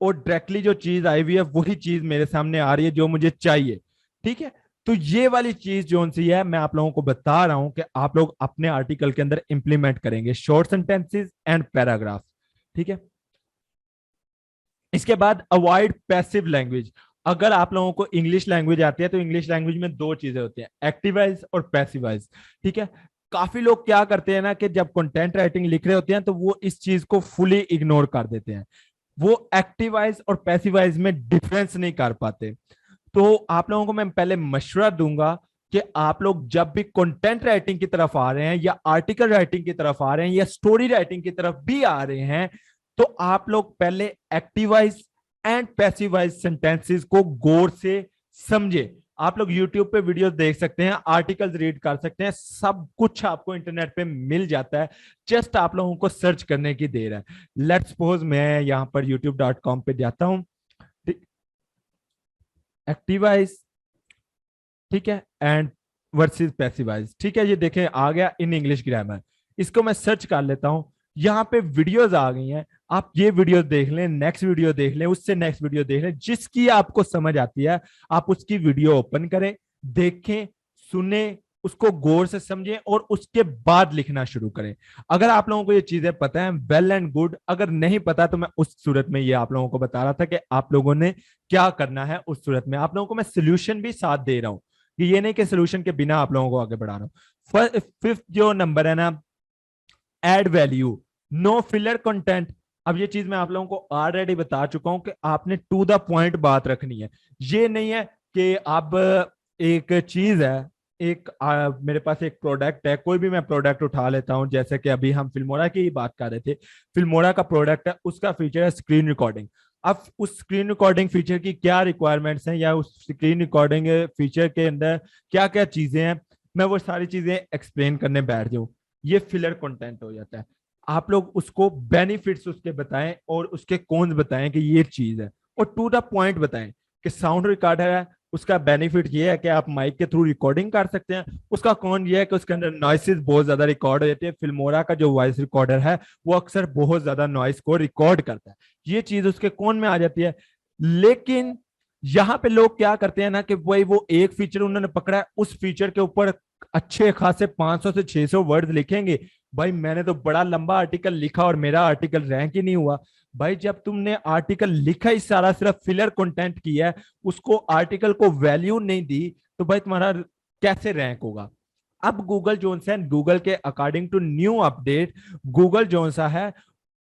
और डायरेक्टली जो चीज आई हुई है वही चीज मेरे सामने आ रही है जो मुझे चाहिए। ठीक है, तो ये वाली चीज जो सी है मैं आप लोगों को बता रहा हूं कि आप लोग अपने आर्टिकल के अंदर इंप्लीमेंट करेंगे, शॉर्ट सेंटेंसेस एंड पैराग्राफ। ठीक है, इसके बाद अवॉइड पैसिव लैंग्वेज। अगर आप लोगों को इंग्लिश लैंग्वेज आती है तो इंग्लिश लैंग्वेज में दो चीजें होती हैं, एक्टिवाइज और पैसिवाइज। ठीक है, काफी लोग क्या करते हैं ना कि जब कंटेंट राइटिंग लिख रहे होते हैं तो वो इस चीज को फुली इग्नोर कर देते हैं, वो एक्टिवाइज और पैसिवाइज में डिफरेंस नहीं कर पाते। तो आप लोगों को मैं पहले मशवरा दूंगा कि आप लोग जब भी कंटेंट राइटिंग की तरफ आ रहे हैं या आर्टिकल राइटिंग की तरफ आ रहे हैं या स्टोरी राइटिंग की तरफ भी आ रहे हैं, तो आप लोग पहले एक्टिवाइज एंड पैसिवाइज सेंटेंसेस को गौर से समझे। आप लोग यूट्यूब पे वीडियोस देख सकते हैं, आर्टिकल्स रीड कर सकते हैं, सब कुछ आपको इंटरनेट पे मिल जाता है, जस्ट आप लोगों को सर्च करने की देर है। लेट्स सपोज मैं यहां पर youtube.com पे जाता हूं, एक्टिवाइज, ठीक है, एंड वर्सेस पैसिवाइज। ठीक है, ये देखें आ गया इन इंग्लिश ग्रामर, इसको मैं सर्च कर लेता हूं, यहाँ पे वीडियोस आ गई हैं। आप ये वीडियो देख लें, नेक्स्ट वीडियो देख लें, उससे नेक्स्ट वीडियो देख लें, जिसकी आपको समझ आती है आप उसकी वीडियो ओपन करें, देखें, सुने, उसको गौर से समझें और उसके बाद लिखना शुरू करें। अगर आप लोगों को ये चीजें पता है वेल एंड गुड, अगर नहीं पता तो मैं उस सूरत में ये आप लोगों को बता रहा था कि आप लोगों ने क्या करना है। उस सूरत में आप लोगों को मैं सोल्यूशन भी साथ दे रहा हूं कि ये नहीं कि सोल्यूशन के बिना आप लोगों को आगे बढ़ा रहा हूँ। फिफ्थ जो नंबर है ना, add value, no filler content. अब ये चीज मैं आप लोगों को ऑलरेडी बता चुका हूं कि आपने टू द पॉइंट बात रखनी है। ये नहीं है कि अब एक चीज है, एक मेरे पास एक प्रोडक्ट है, कोई भी मैं प्रोडक्ट उठा लेता हूं, जैसे कि अभी हम फिल्मोरा की ही बात कर रहे थे। फिल्मोरा का प्रोडक्ट है, उसका फीचर है स्क्रीन रिकॉर्डिंग। अब उस स्क्रीन रिकॉर्डिंग फीचर की क्या रिक्वायरमेंट्स हैं, या उस स्क्रीन रिकॉर्डिंग फीचर के अंदर क्या क्या चीजें हैं, मैं वो सारी चीजें एक्सप्लेन करने बैठ जाऊं, ये फिलर कंटेंट हो जाता है। आप लोग उसको बेनिफिट्स उसके बताएं और उसके कॉन्स बताएं कि ये चीज है, और टू द पॉइंट बताएं कि साउंड रिकॉर्डर है, उसका बेनिफिट ये है कि आप माइक के थ्रू रिकॉर्डिंग कर सकते हैं। उसका कौन ये है कि उसके अंदर नॉइसेस बहुत ज्यादा रिकॉर्ड हो जाती है। फिल्मोरा का जो वॉइस रिकॉर्डर है वो अक्सर बहुत ज्यादा नॉइस को रिकॉर्ड करता है, ये चीज उसके कौन में आ जाती है। लेकिन यहाँ पे लोग क्या करते हैं ना कि भाई वो एक फीचर उन्होंने पकड़ा है, उस फीचर के ऊपर अच्छे खासे 500 से 600 वर्ड लिखेंगे। भाई मैंने तो बड़ा लंबा आर्टिकल लिखा और मेरा आर्टिकल रैंक ही नहीं हुआ। भाई जब तुमने आर्टिकल लिखा ही सारा सिर्फ फिलर कंटेंट किया है, उसको आर्टिकल को वैल्यू नहीं दी, तो भाई तुम्हारा कैसे रैंक होगा। अब गूगल जोन सा है, गूगल के according to new update, Google जोन सा है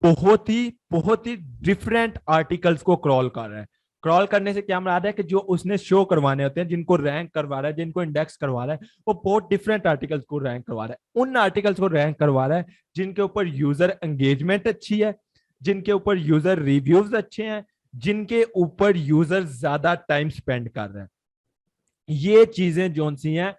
बहुत ही डिफरेंट आर्टिकल्स को क्रॉल कर रहा है। क्रॉल करने से क्या मराद है कि जो उसने शो करवाने होते हैं, जिनको रैंक करवा रहा है, जिनको इंडेक्स करवा रहा है, वो बहुत डिफरेंट आर्टिकल्स को रैंक करवा रहा है। उन आर्टिकल्स को रैंक करवा रहा है जिनके ऊपर यूजर एंगेजमेंट अच्छी है, जिनके ऊपर यूजर रिव्यूज अच्छे हैं, जिनके ऊपर यूजर ज्यादा टाइम स्पेंड कर रहे हैं। ये चीजें जो सी हैं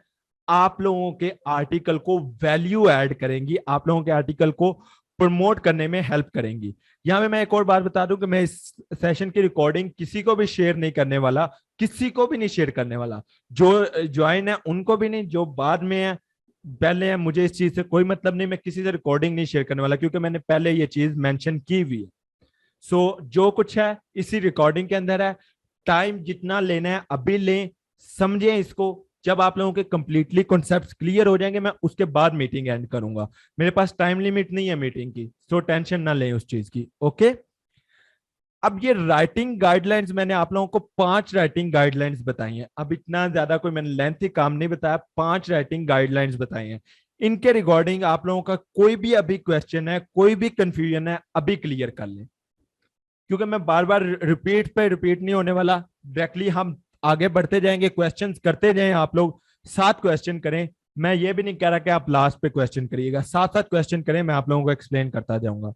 आप लोगों के आर्टिकल को वैल्यू ऐड करेंगी, आप लोगों के आर्टिकल को प्रमोट करने में हेल्प करेंगी। यहां पे मैं एक और बात बता दूं कि मैं इस सेशन की रिकॉर्डिंग किसी को भी शेयर नहीं करने वाला, किसी को भी नहीं शेयर करने वाला। जो ज्वाइन है उनको भी नहीं, जो बाद में है पहले है, मुझे इस चीज से कोई मतलब नहीं, मैं किसी से रिकॉर्डिंग नहीं शेयर करने वाला, क्योंकि मैंने पहले ये चीज मेंशन की हुई है। सो जो कुछ है इसी रिकॉर्डिंग के अंदर है। टाइम जितना लेना है अभी लें, समझें इसको। जब आप लोगों के कंप्लीटली कॉन्सेप्ट्स क्लियर हो जाएंगे, मैं उसके बाद मीटिंग एंड करूंगा। मेरे पास टाइम लिमिट नहीं है मीटिंग की, सो टेंशन ना लें उस चीज की। ओके, अब ये राइटिंग गाइडलाइंस मैंने आप लोगों को 5 राइटिंग गाइडलाइंस बताई हैं। अब इतना ज्यादा कोई मैंने लेंथी काम नहीं बताया, 5 राइटिंग गाइडलाइंस बताई हैं। इनके रिगार्डिंग आप लोगों का कोई भी अभी क्वेश्चन है, कोई भी कंफ्यूजन है, अभी क्लियर कर लें, क्योंकि मैं बार बार रिपीट पे रिपीट नहीं होने वाला। डायरेक्टली हम आगे बढ़ते जाएंगे, क्वेश्चंस करते जाएं। आप लोग 7 क्वेश्चन करें, मैं ये भी नहीं कह रहा कि आप लास्ट पे क्वेश्चन करिएगा, 7 क्वेश्चन करें, मैं आप लोगों को एक्सप्लेन करता जाऊंगा।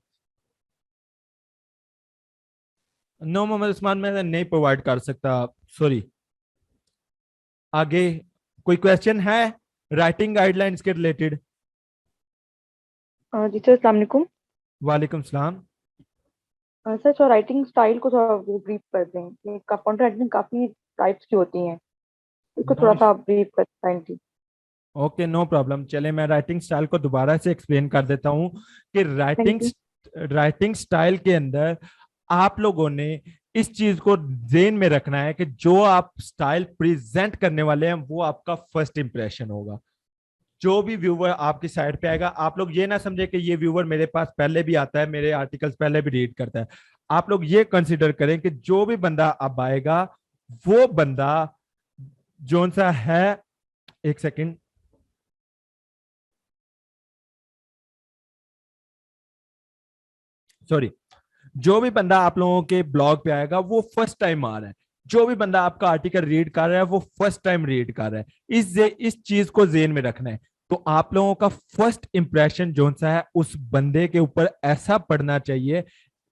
नो मोहम्मद उस्मान, मैं नहीं प्रोवाइड कर सकता, सॉरी। आगे कोई क्वेश्चन है राइटिंग गाइडलाइंस के रिलेटेड? जी सर, अस्सलाम वालेकुम। वालेकुम सलाम। सर, थोड़ा राइटिंग स्टाइल को थोड़ा वो ब्रीफ कर दें कि कंपाउंड राइटिंग काफ़ी टाइप्स की होती हैं, इसको नो, थोड़ा सा ब्रीफ कर दें। Okay, no problem. चले मैं राइटिंग स्टाइल को दोबारा से एक्सप्लेन कर देता हूं कि थैंक यू। राइटिंग स्टाइल के अंदर आप लोगों ने इस चीज को ध्यान में रखना है कि जो आप स्टाइल प्रेजेंट करने वाले हैं वो आपका फर्स्ट इंप्रेशन होगा। जो भी व्यूवर आपकी साइड पे आएगा, आप लोग ये ना समझे कि ये व्यूवर मेरे पास पहले भी आता है, मेरे आर्टिकल्स पहले भी रीड करता है। आप लोग ये कंसिडर करें कि जो भी बंदा अब आएगा, वो बंदा जोन सा है, एक सेकंड, सॉरी, जो भी बंदा आप लोगों के ब्लॉग पे आएगा वो फर्स्ट टाइम आ रहा है। जो भी बंदा आपका आर्टिकल रीड कर रहा है वो फर्स्ट टाइम रीड कर रहा है। इस चीज को जेन में रखना है। तो आप लोगों का फर्स्ट इंप्रेशन जो सा है उस बंदे के ऊपर ऐसा पड़ना चाहिए,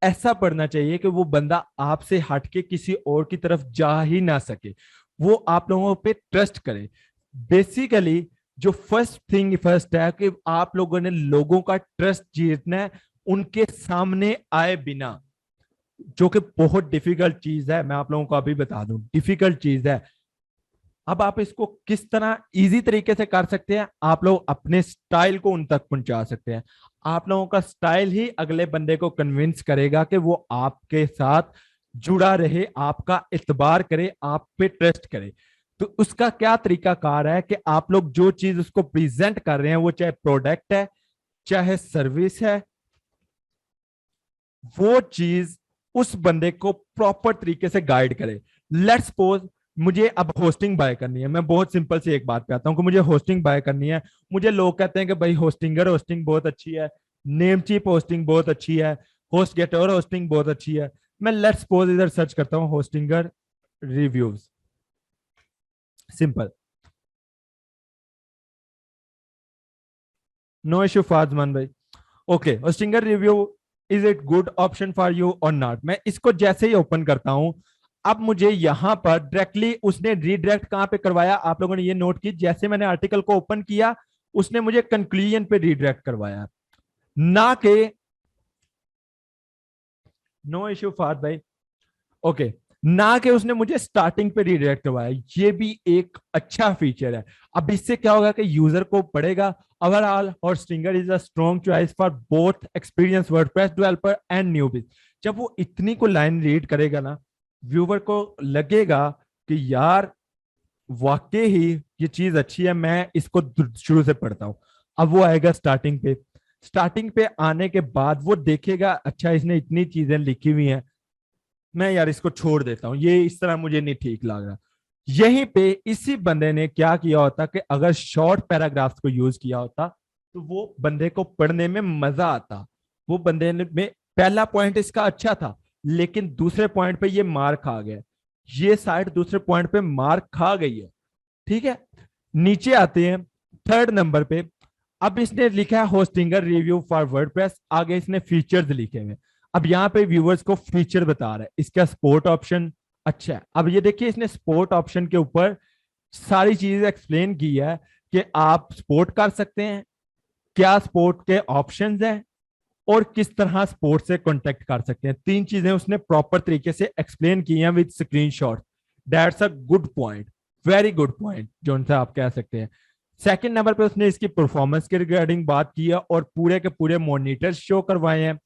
ऐसा पड़ना चाहिए कि वो बंदा आपसे हटके किसी और की तरफ जा ही ना सके, वो आप लोगों पे ट्रस्ट करे। बेसिकली जो फर्स्ट थिंग फर्स्ट है कि आप लोगों ने लोगों का ट्रस्ट जीतना है उनके सामने आए बिना, जो कि बहुत डिफिकल्ट चीज है। मैं आप लोगों को अभी बता दूं, डिफिकल्ट चीज है। अब आप इसको किस तरह इजी तरीके से कर सकते हैं, आप लोग अपने स्टाइल को उन तक पहुंचा सकते हैं। आप लोगों का स्टाइल ही अगले बंदे को कन्विंस करेगा कि वो आपके साथ जुड़ा रहे, आपका इतबार करे, आप पे ट्रस्ट करे। तो उसका क्या तरीका कार है कि आप लोग जो चीज उसको प्रेजेंट कर रहे हैं, वो चाहे प्रोडक्ट है चाहे सर्विस है, वो चीज उस बंदे को प्रॉपर तरीके से गाइड करे। लेट्स सपोज मुझे अब होस्टिंग बाय करनी है, मैं बहुत सिंपल से एक बात पे आता हूँ कि मुझे होस्टिंग बाय करनी है। मुझे लोग कहते हैं कि भाई होस्टिंगर होस्टिंग बहुत अच्छी है, नेमचीप होस्टिंग बहुत अच्छी है, होस्ट गेटर होस्टिंग बहुत अच्छी है। मैं लेट्स सपोज इधर सर्च करता हूँ Hostinger reviews, simple, no issue फाजमान भाई। Okay, Hostinger review, is it good option for you और नॉट। मैं इसको जैसे ही ओपन करता हूं, अब मुझे यहां पर डायरेक्टली उसने रीडायरेक्ट कहां पे करवाया, आप लोगों ने ये नोट की, जैसे मैंने आर्टिकल को ओपन किया उसने मुझे कंक्लूजन पे रीडायरेक्ट करवाया, ना के, नो इश्यू फाद भाई, ओके, ना कि उसने मुझे स्टार्टिंग पे रीडायरेक्ट करवाया। ये भी एक अच्छा फीचर है। अब इससे क्या होगा कि यूजर को पड़ेगा overall Hostinger is a strong choice for both experience WordPress developer and newbies. जब वो इतनी को लाइन रीड करेगा ना, व्यूवर को लगेगा कि यार वाकई ही ये चीज अच्छी है, मैं इसको शुरू से पढ़ता हूं। अब वो आएगा स्टार्टिंग पे, स्टार्टिंग पे आने के बाद वो देखेगा अच्छा इसने इतनी चीजें लिखी हुई हैं, मैं यार इसको छोड़ देता हूँ, ये इस तरह मुझे नहीं ठीक लग रहा। यहीं पे इसी बंदे ने क्या किया होता कि अगर शॉर्ट पैराग्राफ्स को यूज किया होता तो वो बंदे को पढ़ने में मजा आता। वो बंदे ने में पहला पॉइंट इसका अच्छा था, लेकिन दूसरे पॉइंट पे ये मार खा गया, ये साइड दूसरे पॉइंट पे मार खा गई है। ठीक है, नीचे आते हैं थर्ड नंबर पे। अब इसने लिखा है होस्टिंगर रिव्यू फॉर वर्डप्रेस, आगे इसने फीचर्स लिखे हुए। अब यहाँ पे व्यूवर्स को फीचर बता रहा है, इसका सपोर्ट ऑप्शन अच्छा है। अब ये देखिए इसने सपोर्ट ऑप्शन के ऊपर सारी चीजें एक्सप्लेन की है कि आप सपोर्ट कर सकते हैं, क्या सपोर्ट के ऑप्शंस हैं, और किस तरह सपोर्ट से कांटेक्ट कर सकते हैं। तीन चीजें उसने प्रॉपर तरीके से एक्सप्लेन की हैं with screenshot. That's a good point, very good point जो सा आप कह सकते हैं। सेकंड नंबर पे उसने इसकी परफॉर्मेंस के रिगार्डिंग बात की है और पूरे के पूरे मॉनिटर्स शो करवाए हैं।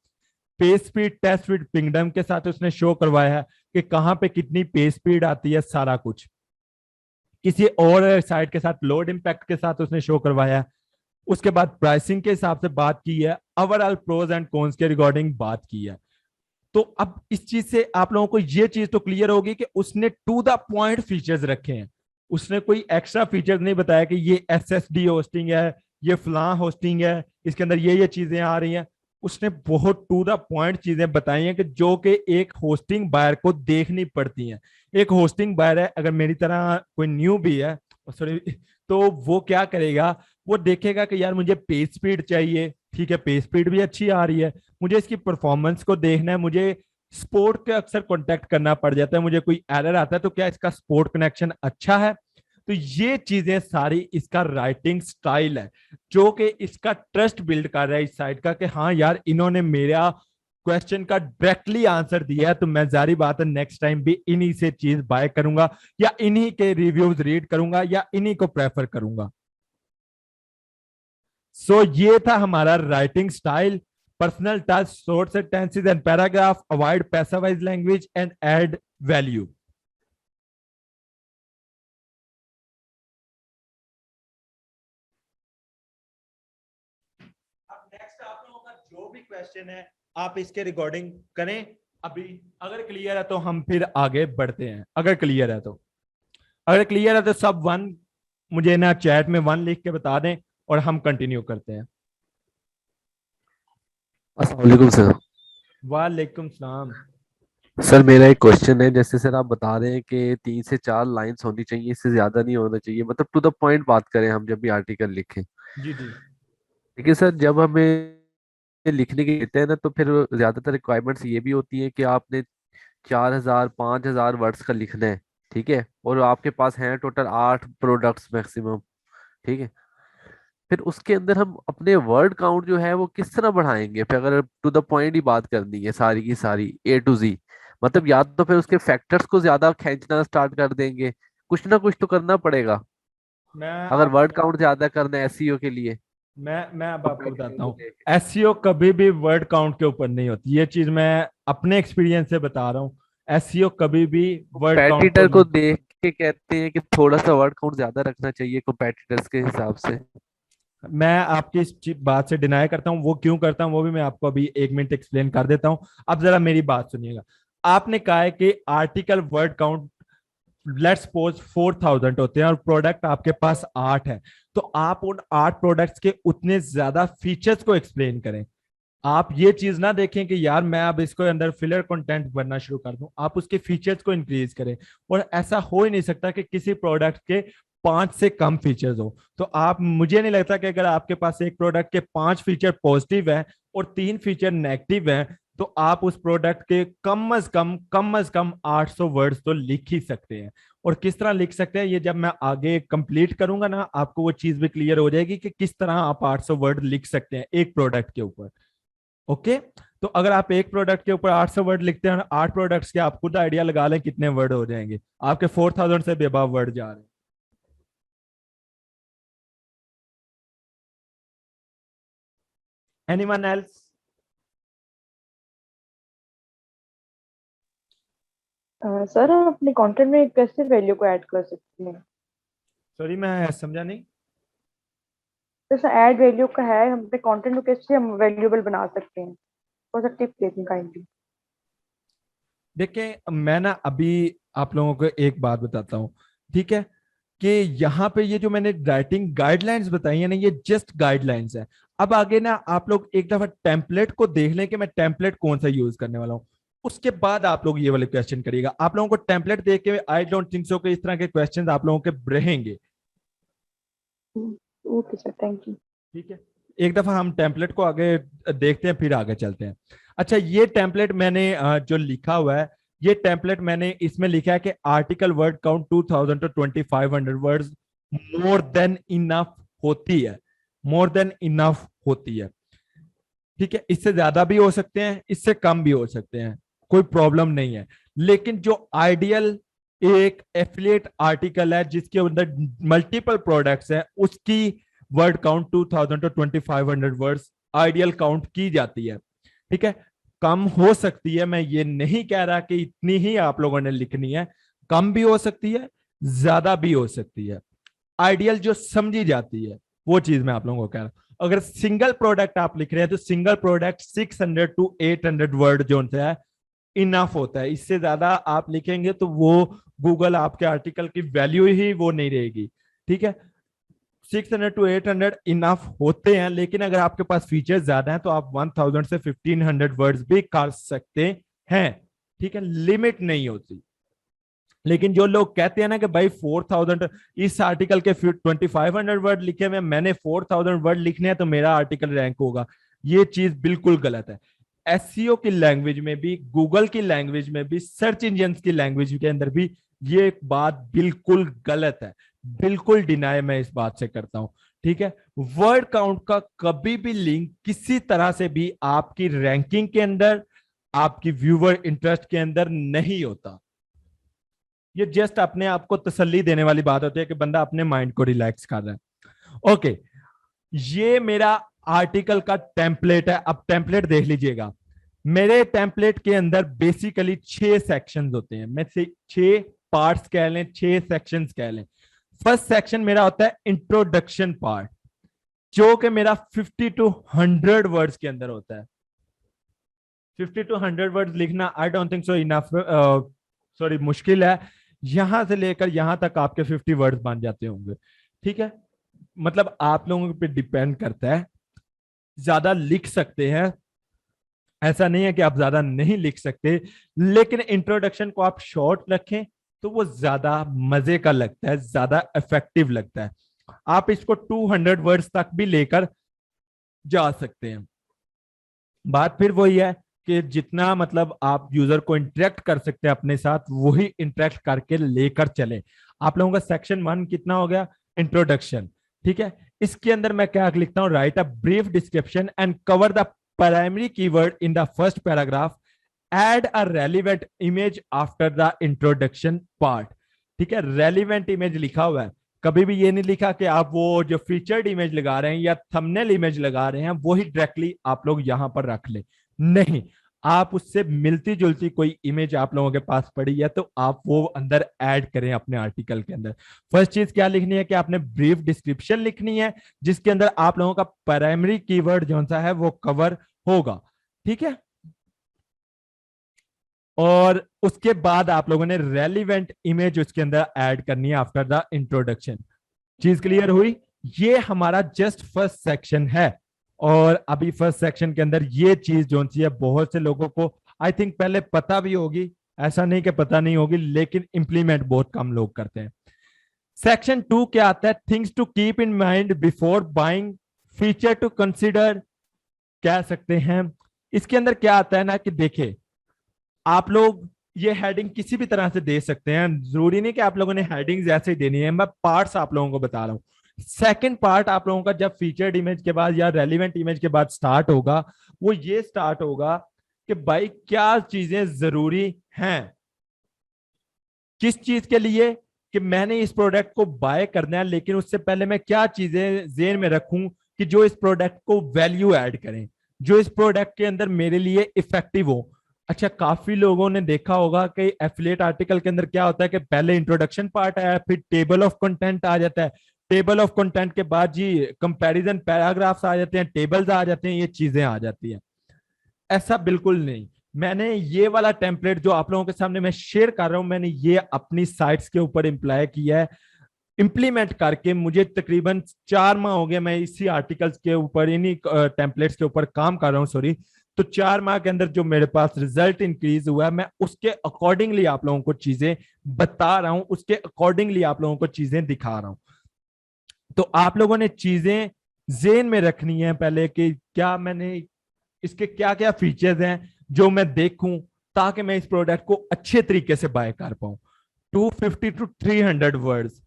पेज स्पीड टेस्ट विद पिंगडम के साथ उसने शो करवाया है कि कहां पे कितनी पेज स्पीड आती है, सारा कुछ। किसी और साइट के साथ लोड इंपैक्ट के साथ उसने शो करवाया है। उसके बाद प्राइसिंग के हिसाब से बात की है, ओवरऑल प्रोज एंड कॉन्स के रिगार्डिंग बात की है। तो अब इस चीज से आप लोगों को ये चीज तो क्लियर होगी कि उसने टू द पॉइंट फीचर्स रखे हैं। उसने कोई एक्स्ट्रा फीचर नहीं बताया कि ये एसएसडी होस्टिंग है, ये फलां होस्टिंग है, इसके अंदर ये चीजें आ रही हैं। उसने बहुत टू द पॉइंट चीजें बताई हैं कि जो कि एक होस्टिंग बायर को देखनी पड़ती हैं। एक होस्टिंग बायर है, अगर मेरी तरह कोई न्यू भी है, सॉरी, तो वो क्या करेगा, वो देखेगा कि यार मुझे पेज स्पीड चाहिए, ठीक है पेज स्पीड भी अच्छी आ रही है, मुझे इसकी परफॉर्मेंस को देखना है, मुझे स्पोर्ट के अक्सर कांटेक्ट करना पड़ जाता है, मुझे कोई एरर आता है तो क्या इसका स्पोर्ट कनेक्शन अच्छा है। तो ये चीजें सारी इसका राइटिंग स्टाइल है जो कि इसका ट्रस्ट बिल्ड कर रहा है इस साइट का कि हाँ यार इन्होंने मेरा क्वेश्चन का डायरेक्टली आंसर दिया है, तो मैं जारी बात है नेक्स्ट टाइम भी इन्हीं से चीज बाय करूंगा या इन्हीं के रिव्यूज रीड करूंगा या इन्हीं को प्रेफर करूंगा। सो ये था हमारा writing style, personal touch, short sentences and paragraph, avoid passivise language and add value. अब नेक्स्ट आप लोगों का जो भी क्वेश्चन है आप इसके रिकॉर्डिंग करें अभी। अगर क्लियर है तो हम फिर आगे बढ़ते हैं, अगर क्लियर है तो, अगर क्लियर है तो सब वन मुझे ना चैट में वन लिख के बता दें और हम कंटिन्यू करते हैं। अस्सलाम वालेकुम सर। वालेकुम सलाम। सर मेरा एक क्वेश्चन है, जैसे सर आप बता रहे हैं कि 3 से 4 लाइंस होनी चाहिए, इससे ज्यादा नहीं होना चाहिए, मतलब टू द पॉइंट बात करें हम जब भी आर्टिकल लिखें। जी जी। लेकिन सर जब हमें लिखने के देते हैं ना, तो फिर ज्यादातर रिक्वायरमेंट्स ये भी होती है कि आपने 4,000 5,000 वर्ड्स का लिखना है, ठीक है, और आपके पास हैं टोटल 8 प्रोडक्ट्स मैक्सिमम, ठीक है। फिर उसके अंदर हम अपने वर्ड काउंट जो है वो किस तरह बढ़ाएंगे, फिर अगर टू द पॉइंट ही बात करनी है सारी की सारी A to Z, मतलब या तो फिर उसके फैक्टर्स को ज्यादा खींचना स्टार्ट कर देंगे, कुछ ना कुछ तो करना पड़ेगा मैं अगर वर्ड आपको काउंट ज्यादा करना है एसईओ के लिए। मैं अब आपको कंपैरेटिव बताता को हूँ। लेके। एसईओ कभी भी वर्ड काउंट के ऊपर नहीं होती, ये चीज मैं अपने एक्सपीरियंस से बता रहा हूँ। एसईओ कभी भी वर्ड काउंट को कंपेटिटर को नहीं, देख के कहते हैं कि थोड़ा सा वर्ड काउंट ज्यादा रखना चाहिए कंपेटिटर्स के हिसाब से। मैं आपकी इस बात से डिनाई करता हूँ। वो क्यों करता हूँ वो भी मैं आपको अभी 1 मिनट एक्सप्लेन कर देता हूँ। अब जरा मेरी बात सुनिएगा। आपने कहा है कि article word count let's suppose 4000 होते हैं और प्रोडक्ट आपके पास 8 है, तो आप उन 8 प्रोडक्ट्स के उतने ज्यादा फीचर्स को एक्सप्लेन करें। आप ये चीज ना देखें कि यार मैं अब इसको अंदर फिलर कंटेंट भरना शुरू कर दूं, आप उसके फीचर्स को इंक्रीज करें। और ऐसा हो ही नहीं सकता कि किसी प्रोडक्ट के 5 से कम फीचर्स हो। तो आप, मुझे नहीं लगता कि अगर आपके पास एक प्रोडक्ट के 5 फीचर पॉजिटिव है और 3 फीचर नेगेटिव है, तो आप उस प्रोडक्ट के कम अज कम 800 वर्ड्स तो लिख ही सकते हैं। और किस तरह लिख सकते हैं, ये जब मैं आगे कंप्लीट करूंगा ना, आपको वो चीज भी क्लियर हो जाएगी कि किस तरह आप 800 वर्ड लिख सकते हैं एक प्रोडक्ट के ऊपर। ओके, तो अगर आप एक प्रोडक्ट के ऊपर 800 वर्ड लिखते हैं, 8 प्रोडक्ट्स के, आप खुद आइडिया लगा लें कितने वर्ड हो जाएंगे। आपके 4000 से भी अबव वर्ड जा रहे हैं। Anyone else? सर हम अपने कंटेंट में कैसे वैल्यू को ऐड कर सकते हैं? सॉरी, मैं समझा नहीं। जैसे ऐड वैल्यू का है, हम अपने कंटेंट को कैसे हम वैल्यूएबल बना सकते हैं? थोड़ा सा टिप देते हैं काइंडली। देखिए, मैं ना अभी आप लोगों को एक बात बताता हूँ, ठीक है, कि यहाँ पे ये जो मैंने राइटिंग गाइडलाइंस बताई है ना, ये जस्ट गाइडलाइंस है। अब आगे ना आप लोग एक दफा टेम्पलेट को देख लें कि मैं टेम्पलेट कौन सा यूज करने वाला हूँ, उसके बाद आप लोग ये वाले क्वेश्चन करिएगा। आप लोगों को टेम्पलेट देख के आई डोंट थिंक सो कि इस तरह के क्वेश्चन आप लोगों के रहेंगे। Okay sir, thank you. ठीक है, एक दफा हम टेम्पलेट को आगे देखते हैं, फिर आगे चलते हैं। अच्छा, ये टेम्पलेट मैंने जो लिखा हुआ है, ये टेम्पलेट मैंने इसमें लिखा है कि article word count 2000 to 2500 words more than enough होती है, मोर देन इनफ होती है। ठीक है, इससे ज्यादा भी हो सकते हैं, इससे कम भी हो सकते हैं, कोई प्रॉब्लम नहीं है। लेकिन जो आइडियल एक एफिलिएट आर्टिकल है जिसके अंदर मल्टीपल प्रोडक्ट्स हैं, उसकी word count 2000 to 2500 words ideal count की जाती है। ठीक है, कम हो सकती है, मैं ये नहीं कह रहा कि इतनी ही आप लोगों ने लिखनी है, कम भी हो सकती है, ज्यादा भी हो सकती है। आइडियल जो समझी जाती है वो चीज मैं आप लोगों को कह रहा हूं। अगर सिंगल प्रोडक्ट आप लिख रहे हैं तो सिंगल प्रोडक्ट 600 टू 800 वर्ड जो है इनफ होता है। इससे ज्यादा आप लिखेंगे तो वो गूगल आपके आर्टिकल की वैल्यू ही वो नहीं रहेगी। ठीक है, 600 टू 800 इनफ होते हैं, लेकिन अगर आपके पास फीचर्स ज्यादा हैं तो आप 1000 से 1500 वर्ड्स भी कर सकते हैं। ठीक है, लिमिट नहीं होती। लेकिन जो लोग कहते हैं ना कि भाई 4000, इस आर्टिकल के 2500 वर्ड लिखे हुए, मैंने 4000 वर्ड लिखने हैं तो मेरा आर्टिकल रैंक होगा, ये चीज बिल्कुल गलत है। एसईओ की लैंग्वेज में भी, गूगल की लैंग्वेज में भी, सर्च इंजन की लैंग्वेज के अंदर भी ये एक बात बिल्कुल गलत है। बिल्कुल डिनाई मैं इस बात से करता हूं। ठीक है, वर्ड काउंट का कभी भी लिंक किसी तरह से भी आपकी रैंकिंग के अंदर, आपकी व्यूअर इंटरेस्ट के अंदर नहीं होता। ये जस्ट अपने आप को तसल्ली देने वाली बात होती है कि बंदा अपने माइंड को रिलैक्स कर रहा है। ओके, ये मेरा आर्टिकल का टेम्पलेट है। अब टेम्पलेट देख लीजिएगा। मेरे टेम्पलेट के अंदर बेसिकली 6 सेक्शंस होते हैं, मैं से 6 पार्ट्स कह लें, 6 सेक्शंस कह लें। फर्स्ट सेक्शन मेरा होता है इंट्रोडक्शन पार्ट, जो कि मेरा 50 टू 100 वर्ड्स के अंदर होता है। 50 टू 100 वर्ड्स लिखना I don't think so enough, sorry, मुश्किल है। यहां से लेकर यहां तक आपके 50 वर्ड्स बन जाते होंगे। ठीक है, मतलब आप लोगों पे डिपेंड करता है, ज्यादा लिख सकते हैं, ऐसा नहीं है कि आप ज्यादा नहीं लिख सकते, लेकिन इंट्रोडक्शन को आप शॉर्ट रखें तो वो ज्यादा मजे का लगता है, ज्यादा इफेक्टिव लगता है। आप इसको 200 वर्ड्स तक भी लेकर जा सकते हैं। बात फिर वही है कि जितना मतलब आप यूजर को इंटरेक्ट कर सकते हैं अपने साथ, वही इंटरेक्ट करके लेकर चले। आप लोगों का सेक्शन 1 कितना हो गया? इंट्रोडक्शन। ठीक है, इसके अंदर मैं क्या लिखता हूं? Write a brief description and cover the primary keyword in the first paragraph, add a relevant image after the introduction part. ठीक है, रेलिवेंट इमेज लिखा हुआ है, कभी भी ये नहीं लिखा कि आप वो जो फीचर्ड इमेज लगा रहे हैं या थंबनेल इमेज लगा रहे हैं वही डायरेक्टली आप लोग यहां पर रख ले। नहीं, आप उससे मिलती जुलती कोई इमेज आप लोगों के पास पड़ी है तो आप वो अंदर ऐड करें अपने आर्टिकल के अंदर। फर्स्ट चीज क्या लिखनी है कि आपने ब्रीफ डिस्क्रिप्शन लिखनी है, जिसके अंदर आप लोगों का प्राइमरी कीवर्ड जो सा है वो कवर होगा। ठीक है, और उसके बाद आप लोगों ने रेलिवेंट इमेज उसके अंदर ऐड करनी है आफ्टर द इंट्रोडक्शन। चीज क्लियर हुई? ये हमारा जस्ट फर्स्ट सेक्शन है। और अभी फर्स्ट सेक्शन के अंदर ये चीज जो सी है बहुत से लोगों को आई थिंक पहले पता भी होगी, ऐसा नहीं कि पता नहीं होगी, लेकिन इंप्लीमेंट बहुत कम लोग करते हैं। सेक्शन 2 क्या आता है? Things to keep in mind before buying, feature to consider कह सकते हैं। इसके अंदर क्या आता है ना कि देखिए, आप लोग ये हेडिंग किसी भी तरह से दे सकते हैं, जरूरी नहीं कि आप लोगों ने हेडिंग्स ऐसे ही देनी है, मैं पार्ट्स आप लोगों को बता रहा हूं। सेकंड पार्ट आप लोगों का जब फीचर्ड इमेज के बाद या रेलिवेंट इमेज के बाद स्टार्ट होगा, वो ये स्टार्ट होगा कि भाई क्या चीजें जरूरी हैं, किस चीज के लिए कि मैंने इस प्रोडक्ट को बाय करना है, लेकिन उससे पहले मैं क्या चीजें ज़हन में रखूं कि जो इस प्रोडक्ट को वैल्यू ऐड करें, जो इस प्रोडक्ट के अंदर मेरे लिए इफेक्टिव हो। अच्छा, काफी लोगों ने देखा होगा कि एफिलिएट आर्टिकल के अंदर क्या होता है कि पहले इंट्रोडक्शन पार्ट आया, फिर टेबल ऑफ कंटेंट आ जाता है, टेबल ऑफ कंटेंट के बाद जी कंपैरिजन पैराग्राफ्स आ जाते हैं, टेबल्स आ जाते हैं, ये चीजें आ जाती हैं। ऐसा बिल्कुल नहीं। मैंने ये वाला टेम्पलेट जो आप लोगों के सामने मैं शेयर कर रहा हूं, मैंने ये अपनी साइट्स के ऊपर इम्प्लाई किया है, इंप्लीमेंट करके मुझे तकरीबन 4 माह हो गए। मैं इसी आर्टिकल्स के ऊपर, इन्हीं टेम्पलेट्स के ऊपर काम कर रहा हूँ, सॉरी। तो 4 माह के अंदर जो मेरे पास रिजल्ट इंक्रीज हुआ है, मैं उसके अकॉर्डिंगली आप लोगों को चीजें बता रहा हूं, उसके अकॉर्डिंगली आप लोगों को चीजें दिखा रहा हूं। तो आप लोगों ने चीजें जेन में रखनी है पहले कि क्या मैंने इसके क्या क्या फीचर्स हैं जो मैं देखूं, ताकि मैं इस प्रोडक्ट को अच्छे तरीके से बाय कर पाऊं। 250 टू 300 वर्ड्स।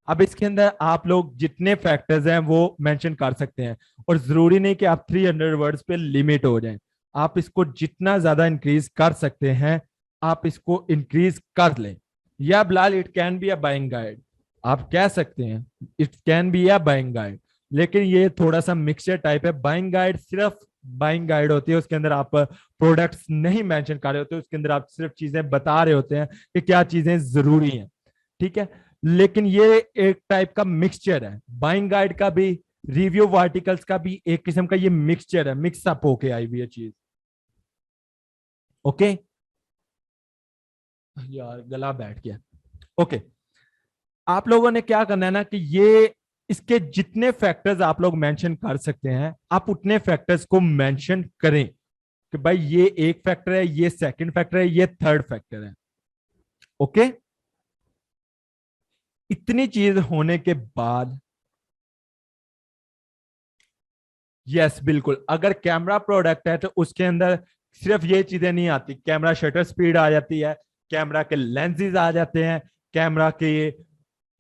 अब इसके अंदर आप लोग जितने फैक्टर्स हैं वो मेंशन कर सकते हैं, और जरूरी नहीं कि आप 300 वर्ड्स पे लिमिट हो जाएं। आप इसको जितना ज्यादा इंक्रीज कर सकते हैं आप इसको इंक्रीज कर लें। या Bilal, it can be a buying guide, आप कह सकते हैं it can be a buying guide, लेकिन ये थोड़ा सा मिक्सचर टाइप है। बाइंग गाइड सिर्फ बाइंग गाइड होती है, उसके अंदर आप प्रोडक्ट्स नहीं मेंशन कर रहे होते, उसके अंदर आप सिर्फ चीजें बता रहे होते हैं कि क्या चीजें जरूरी हैं, ठीक है। लेकिन ये एक टाइप का मिक्सचर है, बाइंग गाइड का भी, रिव्यू आर्टिकल्स का भी एक किस्म का ये मिक्सचर है, मिक्सअप होके आई हुई है चीज। ओके यार, गला बैठ गया। ओके, आप लोगों ने क्या करना है ना कि ये इसके जितने फैक्टर्स आप लोग मेंशन कर सकते हैं, आप उतने फैक्टर्स को मेंशन करें कि भाई ये एक फैक्टर है, ये सेकंड फैक्टर है, ये थर्ड फैक्टर है। ओके, इतनी चीज होने के बाद, यस बिल्कुल, अगर कैमरा प्रोडक्ट है तो उसके अंदर सिर्फ ये चीजें नहीं आती, कैमरा शटर स्पीड आ जाती है, कैमरा के लेंसेज आ जाते हैं, कैमरा के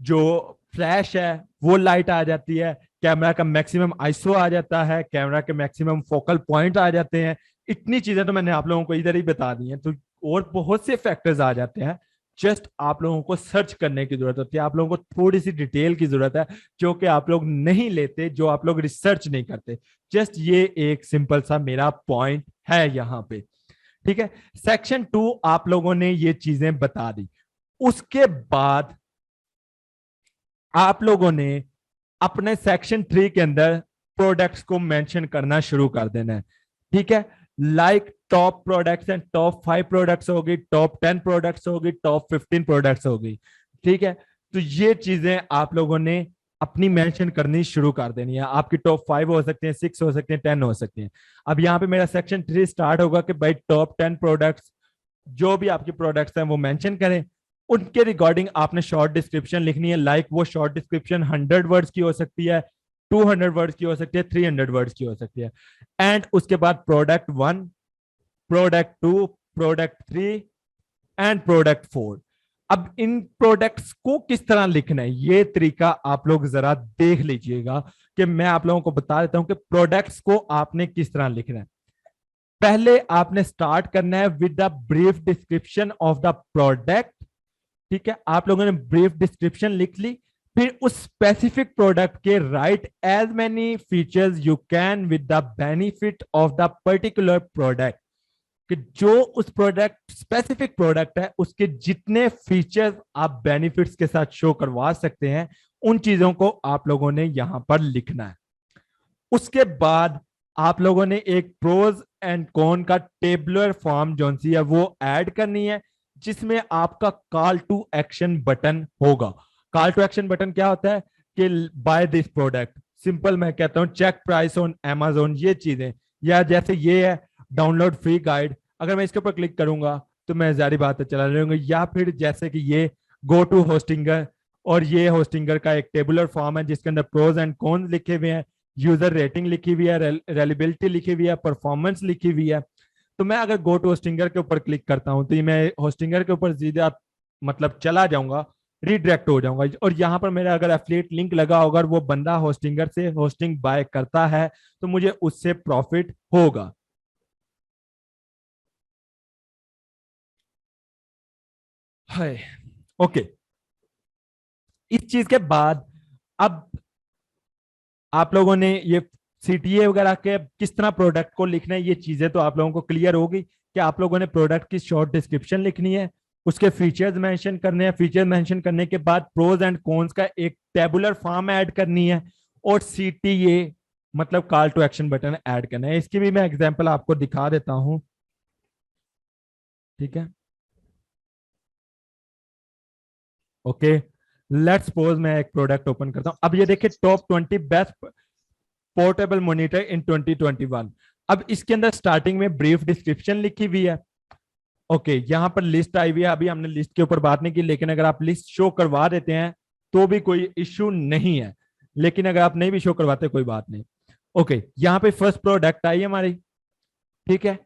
जो फ्लैश है वो लाइट आ जाती है, कैमरा का मैक्सिमम आईएसओ आ जाता है, कैमरा के मैक्सिमम फोकल पॉइंट आ जाते हैं। इतनी चीजें तो मैंने आप लोगों को इधर ही बता दी हैं, तो और बहुत से फैक्टर्स आ जाते हैं। जस्ट आप लोगों को सर्च करने की जरूरत होती है, आप लोगों को थोड़ी सी डिटेल की जरूरत है जो कि आप लोग नहीं लेते, जो आप लोग रिसर्च नहीं करते। जस्ट ये एक सिंपल सा मेरा पॉइंट है यहाँ पे, ठीक है। सेक्शन 2 आप लोगों ने ये चीजें बता दी। उसके बाद आप लोगों ने अपने सेक्शन 3 के अंदर प्रोडक्ट्स को मेंशन करना शुरू कर देना है, ठीक है। Like top products and top 5 products होगी, टॉप 10 प्रोडक्ट्स होगी, टॉप 15 प्रोडक्ट्स होगी, ठीक है। तो ये चीजें आप लोगों ने अपनी मेंशन करनी शुरू कर देनी है। आपकी टॉप 5 हो सकते हैं, 6 हो सकते हैं, 10 हो सकते हैं। अब यहाँ पे मेरा सेक्शन 3 स्टार्ट होगा कि भाई टॉप 10 प्रोडक्ट्स, जो भी आपके प्रोडक्ट्स हैं वो मेंशन करें, उनके रिगार्डिंग आपने शॉर्ट डिस्क्रिप्शन लिखनी है। लाइक वो शॉर्ट डिस्क्रिप्शन 100 वर्ड्स की हो सकती है, 200 वर्ड्स की हो सकती है, 300 वर्ड्स की हो सकती है। एंड उसके बाद product 1, product 2, product 3 and product 4। अब इन प्रोडक्ट्स को किस तरह लिखना है, ये तरीका आप लोग जरा देख लीजिएगा कि मैं आप लोगों को बता देता हूं कि प्रोडक्ट्स को आपने किस तरह लिखना है। पहले आपने स्टार्ट करना है with the brief description of the product, ठीक है। आप लोगों ने ब्रीफ डिस्क्रिप्शन लिख ली, फिर उस स्पेसिफिक प्रोडक्ट के write as many features you can with the benefit of the particular product, कि जो उस प्रोडक्ट स्पेसिफिक प्रोडक्ट है उसके जितने फीचर्स आप बेनिफिट्स के साथ शो करवा सकते हैं, उन चीजों को आप लोगों ने यहां पर लिखना है। उसके बाद आप लोगों ने एक प्रोज एंड कॉन का टेबुलर फॉर्म जो सी है वो ऐड करनी है, जिसमें आपका कॉल टू एक्शन बटन होगा। कॉल टू एक्शन बटन क्या होता है कि बाय दिस प्रोडक्ट, सिंपल मैं कहता हूं चेक प्राइस ऑन Amazon, ये चीजें, या जैसे ये है डाउनलोड फ्री गाइड, अगर मैं इसके ऊपर क्लिक करूंगा तो मैं जारी बात है चला रहूंगा, या फिर जैसे कि ये गो टू होस्टिंगर, और ये होस्टिंगर का एक टेबुलर फॉर्म है जिसके अंदर प्रोज एंड कॉन्स लिखे हुए हैं, यूजर रेटिंग लिखी हुई है, रेलिबिलिटी लिखी हुई है, परफॉर्मेंस लिखी हुई है। तो मैं अगर गो टू होस्टिंगर के ऊपर क्लिक करता हूं तो ये मैं होस्टिंगर के ऊपर सीधा मतलब चला जाऊंगा, रिडायरेक्ट हो जाऊंगा, और यहाँ पर मेरा अगर एफिलिएट लिंक लगा होगा और वो बंदा होस्टिंगर से होस्टिंग बाय करता है तो मुझे उससे प्रॉफिट होगा। है ओके। इस चीज के बाद अब आप लोगों ने ये सीटीए वगैरह के किस तरह प्रोडक्ट को लिखना है, ये चीजें तो आप लोगों को क्लियर होगी कि आप लोगों ने प्रोडक्ट की शॉर्ट डिस्क्रिप्शन लिखनी है, उसके फीचर्स मेंशन करने हैं, फीचर मेंशन करने के बाद प्रोज एंड कॉन्स का एक टेबुलर फॉर्म ऐड करनी है, और सीटीए मतलब call to action button add करना है। इसकी भी मैं एग्जांपल आपको दिखा देता हूं, ठीक है। ओके, लेट्स सपोज मैं एक प्रोडक्ट ओपन करता हूं। अब ये देखिए टॉप 20 बेस्ट पोर्टेबल मॉनिटर इन 2021। अब इसके अंदर स्टार्टिंग में ब्रीफ डिस्क्रिप्शन लिखी हुई है। ओके, यहाँ पर लिस्ट आई हुई है, अभी हमने लिस्ट के ऊपर बात नहीं की, लेकिन अगर आप लिस्ट शो करवा देते हैं तो भी कोई इश्यू नहीं है, लेकिन अगर आप नहीं भी शो करवाते कोई बात नहीं। ओके, यहाँ पे फर्स्ट प्रोडक्ट आई हमारी, ठीक है।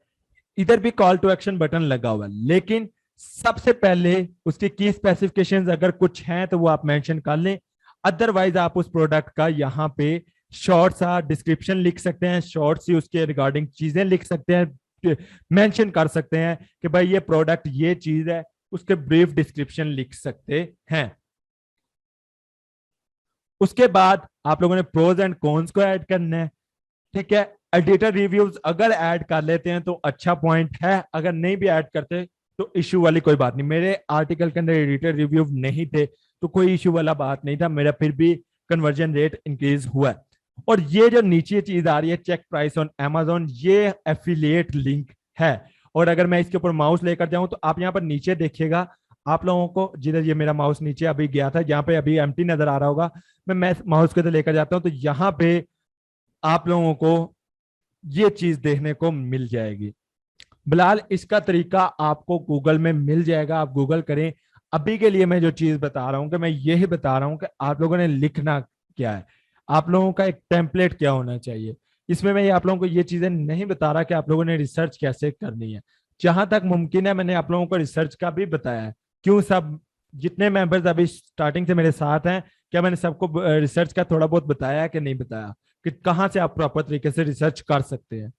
इधर भी कॉल टू एक्शन बटन लगा हुआ है, लेकिन सबसे पहले उसकी की स्पेसिफिकेशंस अगर कुछ हैं तो वो आप मेंशन कर लें, अदरवाइज आप उस प्रोडक्ट का यहाँ पे शॉर्ट सा डिस्क्रिप्शन लिख सकते हैं, शॉर्ट सी उसके रिगार्डिंग चीजें लिख सकते हैं, मेंशन कर सकते हैं कि भाई ये प्रोडक्ट ये चीज है, उसके ब्रीफ डिस्क्रिप्शन लिख सकते हैं। उसके बाद आप लोगों ने प्रोज एंड कॉन्स को ऐड करना है, ठीक है। एडिटर रिव्यूज अगर ऐड कर लेते हैं तो अच्छा पॉइंट है, अगर नहीं भी ऐड करते तो इश्यू वाली कोई बात नहीं। मेरे आर्टिकल के अंदर एडिटर रिव्यू नहीं थे तो कोई इश्यू वाला बात नहीं था, मेरा फिर भी कन्वर्जन रेट इंक्रीज हुआ है। और ये जो नीचे चीज आ रही है चेक प्राइस ऑन Amazon, ये एफिलिएट लिंक है। और अगर मैं इसके ऊपर माउस लेकर जाऊं तो आप यहाँ पर नीचे देखिएगा, आप लोगों को जिधर ये मेरा माउस नीचे अभी गया था, यहाँ पे अभी एम्प्टी नजर आ रहा होगा, मैं माउस को लेकर जाता हूँ तो यहाँ पे आप लोगों को ये चीज देखने को मिल जाएगी। बिलाल, इसका तरीका आपको गूगल में मिल जाएगा, आप गूगल करें। अभी के लिए मैं जो चीज बता रहा हूं कि मैं यही बता रहा हूं कि आप लोगों ने लिखना क्या है, आप लोगों का एक टेम्पलेट क्या होना चाहिए। इसमें मैं आप लोगों को ये चीजें नहीं बता रहा कि आप लोगों ने रिसर्च कैसे करनी है, जहां तक मुमकिन है मैंने आप लोगों को रिसर्च का भी बताया है। क्यों सब जितने मेंबर्स अभी स्टार्टिंग से मेरे साथ हैं, क्या मैंने सबको रिसर्च का थोड़ा बहुत बताया कि नहीं बताया, कि कहां से आप प्रॉपर तरीके से रिसर्च कर सकते हैं।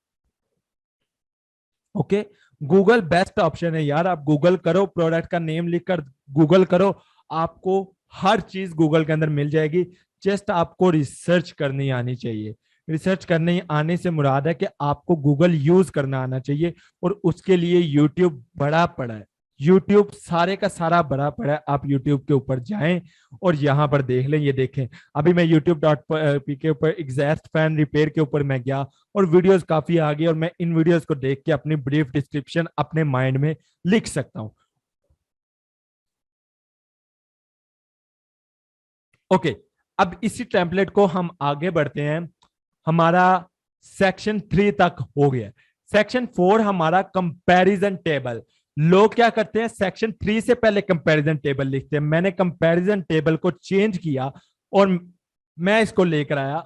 ओके, गूगल बेस्ट ऑप्शन है यार, आप गूगल करो, प्रोडक्ट का नेम लिखकर गूगल करो, आपको हर चीज गूगल के अंदर मिल जाएगी। जस्ट आपको रिसर्च करनी आनी चाहिए। रिसर्च करने आने से मुराद है कि आपको गूगल यूज करना आना चाहिए, और उसके लिए यूट्यूब बड़ा पड़ा है, यूट्यूब सारे का सारा बड़ा पड़ा है। आप यूट्यूब के ऊपर जाएं और यहाँ पर देख लें, ये देखें अभी मैं youtube.p के ऊपर एग्जैक्ट फैन रिपेयर के ऊपर मैं गया और वीडियोस काफी आ गई, और मैं इन वीडियोस को देख के अपनी ब्रीफ डिस्क्रिप्शन अपने माइंड में लिख सकता हूं। ओके, अब इसी टेम्पलेट को हम आगे बढ़ते हैं। हमारा सेक्शन 3 तक हो गया। सेक्शन 4 हमारा कंपैरिजन टेबल। लोग क्या करते हैं, सेक्शन 3 से पहले कंपैरिजन टेबल लिखते हैं। मैंने कंपैरिजन टेबल को चेंज किया और मैं इसको लेकर आया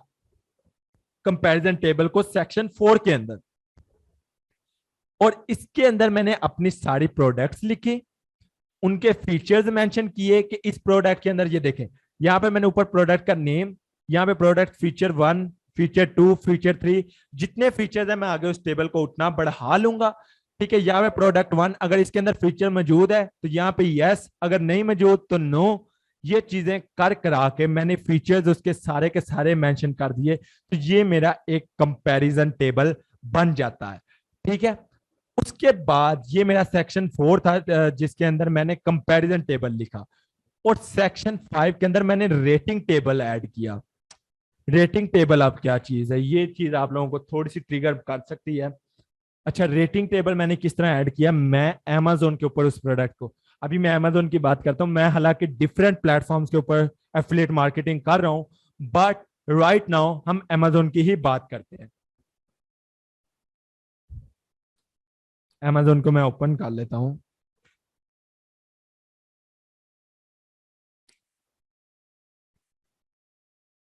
कंपैरिजन टेबल को सेक्शन 4 के अंदर, और इसके अंदर मैंने अपनी सारी प्रोडक्ट्स लिखी, उनके फीचर्स मेंशन किए कि इस प्रोडक्ट के अंदर ये देखें, यहाँ पे मैंने ऊपर प्रोडक्ट का नेम, यहाँ पे प्रोडक्ट फीचर 1, फीचर 2, फीचर 3, जितने फीचर्स है मैं आगे उस टेबल को उतना बढ़ा लूंगा। ठीक है, यहाँ पे प्रोडक्ट 1 अगर इसके अंदर फीचर मौजूद है तो यहाँ पे यस, अगर नहीं मौजूद तो नो। ये चीजें कर करा के मैंने फीचर्स उसके सारे के सारे मेंशन कर दिए, तो ये मेरा एक कंपैरिजन टेबल बन जाता है। ठीक है, उसके बाद ये मेरा सेक्शन 4 था जिसके अंदर मैंने कंपैरिजन टेबल लिखा, और सेक्शन 5 के अंदर मैंने रेटिंग टेबल ऐड किया। रेटिंग टेबल अब क्या चीज है, ये चीज आप लोगों को थोड़ी सी ट्रिगर कर सकती है। अच्छा, रेटिंग टेबल मैंने किस तरह ऐड किया, मैं Amazon के ऊपर उस प्रोडक्ट को, अभी मैं Amazon की बात करता हूँ, मैं हालांकि डिफरेंट प्लेटफॉर्म्स के ऊपर एफिलिएट मार्केटिंग कर रहा हूँ, बट राइट नाउ हम Amazon की ही बात करते हैं। Amazon को मैं ओपन कर लेता हूँ।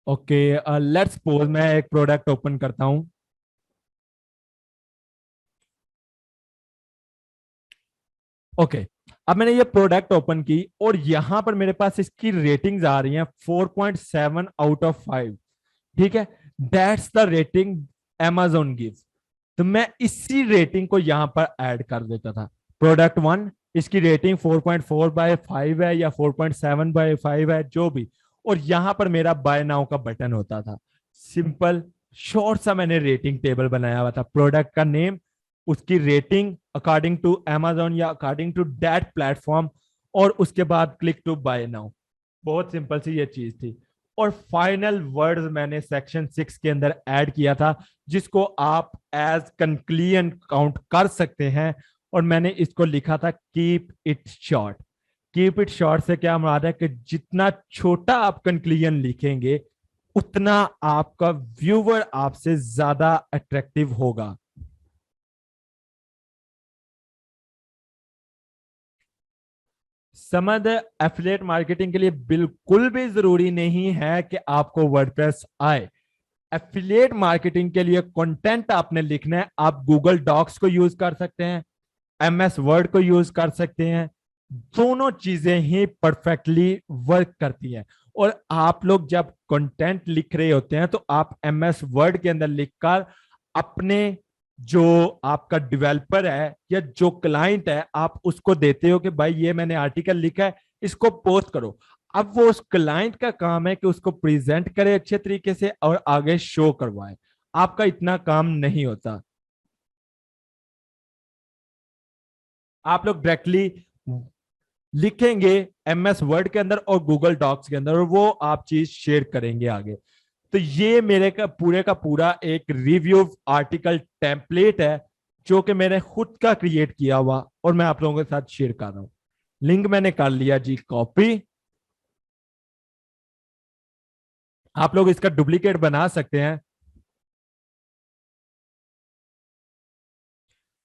ओके, लेट्स सपोज मैं एक प्रोडक्ट ओपन करता हूँ। ओके, अब मैंने ये प्रोडक्ट ओपन की और यहां पर मेरे पास इसकी रेटिंग्स आ रही हैं 4.7 आउट ऑफ 5। ठीक है, that's the rating Amazon gives. तो मैं इसी रेटिंग को यहां पर ऐड कर देता था। प्रोडक्ट 1, इसकी रेटिंग 4.4/5 है या 4.7/5 है, जो भी, और यहां पर मेरा बाय नाउ का बटन होता था। सिंपल शॉर्ट सा मैंने रेटिंग टेबल बनाया हुआ था, प्रोडक्ट का नेम, उसकी रेटिंग अकॉर्डिंग टू Amazon या अकॉर्डिंग टू दैट प्लेटफॉर्म, और उसके बाद क्लिक टू बाय नाउ। बहुत सिंपल सी ये चीज थी। और फाइनल वर्ड्स मैंने सेक्शन 6 के अंदर ऐड किया था, जिसको आप एज कंक्लूजन काउंट कर सकते हैं, और मैंने इसको लिखा था keep it short. Keep it short से क्या मुराद है कि जितना छोटा आप कंक्लूजन लिखेंगे उतना आपका व्यूवर आपसे ज्यादा अट्रैक्टिव होगा। समझ, एफिलिएट मार्केटिंग के लिए बिल्कुल भी जरूरी नहीं है कि आपको वर्डप्रेस आए। एफिलिएट मार्केटिंग के लिए कंटेंट आपने लिखना है, आप गूगल डॉक्स को यूज कर सकते हैं, MS वर्ड को यूज कर सकते हैं, दोनों चीजें ही परफेक्टली वर्क करती हैं। और आप लोग जब कंटेंट लिख रहे होते हैं तो आप MS वर्ड के अंदर लिखकर अपने जो आपका डेवलपर है या जो क्लाइंट है आप उसको देते हो कि भाई ये मैंने आर्टिकल लिखा है, इसको पोस्ट करो। अब वो उस क्लाइंट का काम है कि उसको प्रेजेंट करे अच्छे तरीके से और आगे शो करवाए, आपका इतना काम नहीं होता। आप लोग डायरेक्टली लिखेंगे MS वर्ड के अंदर और गूगल डॉक्स के अंदर, और वो आप चीज शेयर करेंगे आगे। तो ये मेरे का पूरा एक रिव्यू आर्टिकल टेम्पलेट है, जो कि मैंने खुद का क्रिएट किया हुआ और मैं आप लोगों के साथ शेयर कर रहा हूं। लिंक मैंने कर लिया जी कॉपी। आप लोग इसका डुप्लीकेट बना सकते हैं।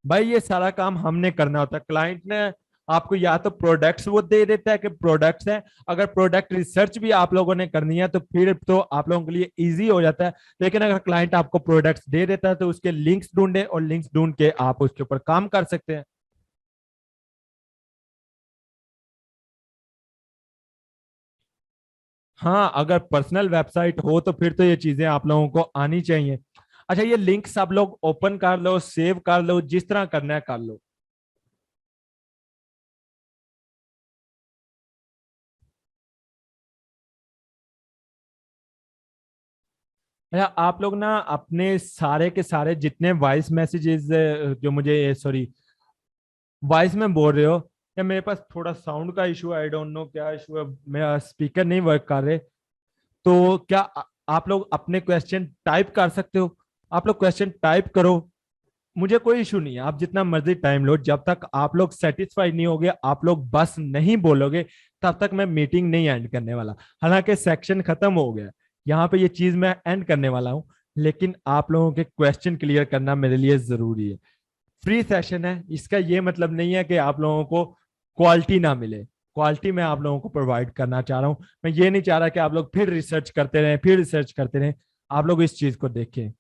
भाई ये सारा काम हमने करना होता है, क्लाइंट ने आपको या तो प्रोडक्ट्स वो दे देता है कि प्रोडक्ट्स हैं, अगर प्रोडक्ट रिसर्च भी आप लोगों ने करनी है तो फिर तो आप लोगों के लिए इजी हो जाता है। लेकिन अगर क्लाइंट आपको प्रोडक्ट्स दे देता है तो उसके लिंक्स ढूंढे और लिंक्स ढूंढ के आप उसके ऊपर काम कर सकते हैं। हाँ, अगर पर्सनल वेबसाइट हो तो फिर तो ये चीजें आप लोगों को आनी चाहिए। अच्छा, ये लिंक सब लोग ओपन कर लो, सेव कर लो, जिस तरह करना है कर लो। अच्छा, आप लोग ना अपने सारे के सारे जितने वॉइस मैसेजेस जो मुझे, सॉरी, वॉइस में बोल रहे हो, या मेरे पास थोड़ा साउंड का इशू है, आई डोंट नो क्या इशू है, मेरा स्पीकर नहीं वर्क कर रहे, तो क्या आप लोग अपने क्वेश्चन टाइप कर सकते हो? आप लोग क्वेश्चन टाइप करो, मुझे कोई इशू नहीं है, आप जितना मर्जी टाइम लो, जब तक आप लोग सेटिस्फाइड नहीं होगे, आप लोग बस नहीं बोलोगे, तब तक मैं मीटिंग नहीं एंड करने वाला। हालांकि सेक्शन खत्म हो गया, यहाँ पे ये चीज मैं एंड करने वाला हूँ, लेकिन आप लोगों के क्वेश्चन क्लियर करना मेरे लिए जरूरी है। फ्री सेशन है, इसका ये मतलब नहीं है कि आप लोगों को क्वालिटी ना मिले, क्वालिटी मैं आप लोगों को प्रोवाइड करना चाह रहा हूँ। मैं ये नहीं चाह रहा कि आप लोग फिर रिसर्च करते रहें, फिर रिसर्च करते रहें, आप लोग इस चीज को देखें।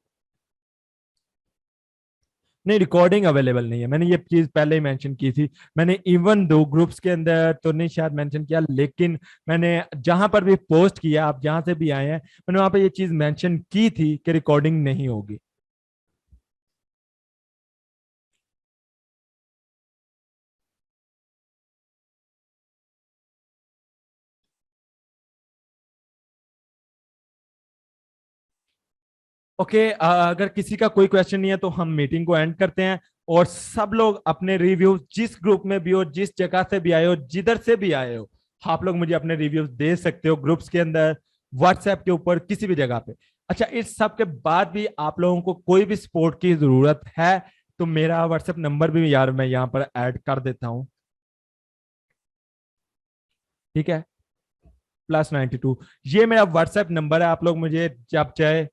नहीं, रिकॉर्डिंग अवेलेबल नहीं है, मैंने ये चीज पहले ही मेंशन की थी। मैंने इवन दो ग्रुप्स के अंदर तो नहीं शायद मेंशन किया, लेकिन मैंने जहां पर भी पोस्ट किया, आप जहां से भी आए हैं, मैंने वहां पर ये चीज मेंशन की थी कि रिकॉर्डिंग नहीं होगी। ओके, अगर किसी का कोई क्वेश्चन नहीं है तो हम मीटिंग को एंड करते हैं, और सब लोग अपने रिव्यू जिस ग्रुप में भी हो, जिस जगह से भी आए हो, जिधर से भी आए हो, आप लोग मुझे अपने रिव्यूज दे सकते हो, ग्रुप्स के अंदर, व्हाट्सएप के ऊपर, किसी भी जगह पे। अच्छा, इस सब के बाद भी आप लोगों को कोई भी सपोर्ट की जरूरत है तो मेरा व्हाट्सएप नंबर भी यार मैं यहाँ पर ऐड कर देता हूँ, ठीक है, +92। ये मेरा व्हाट्सएप नंबर है, आप लोग मुझे जब चाहे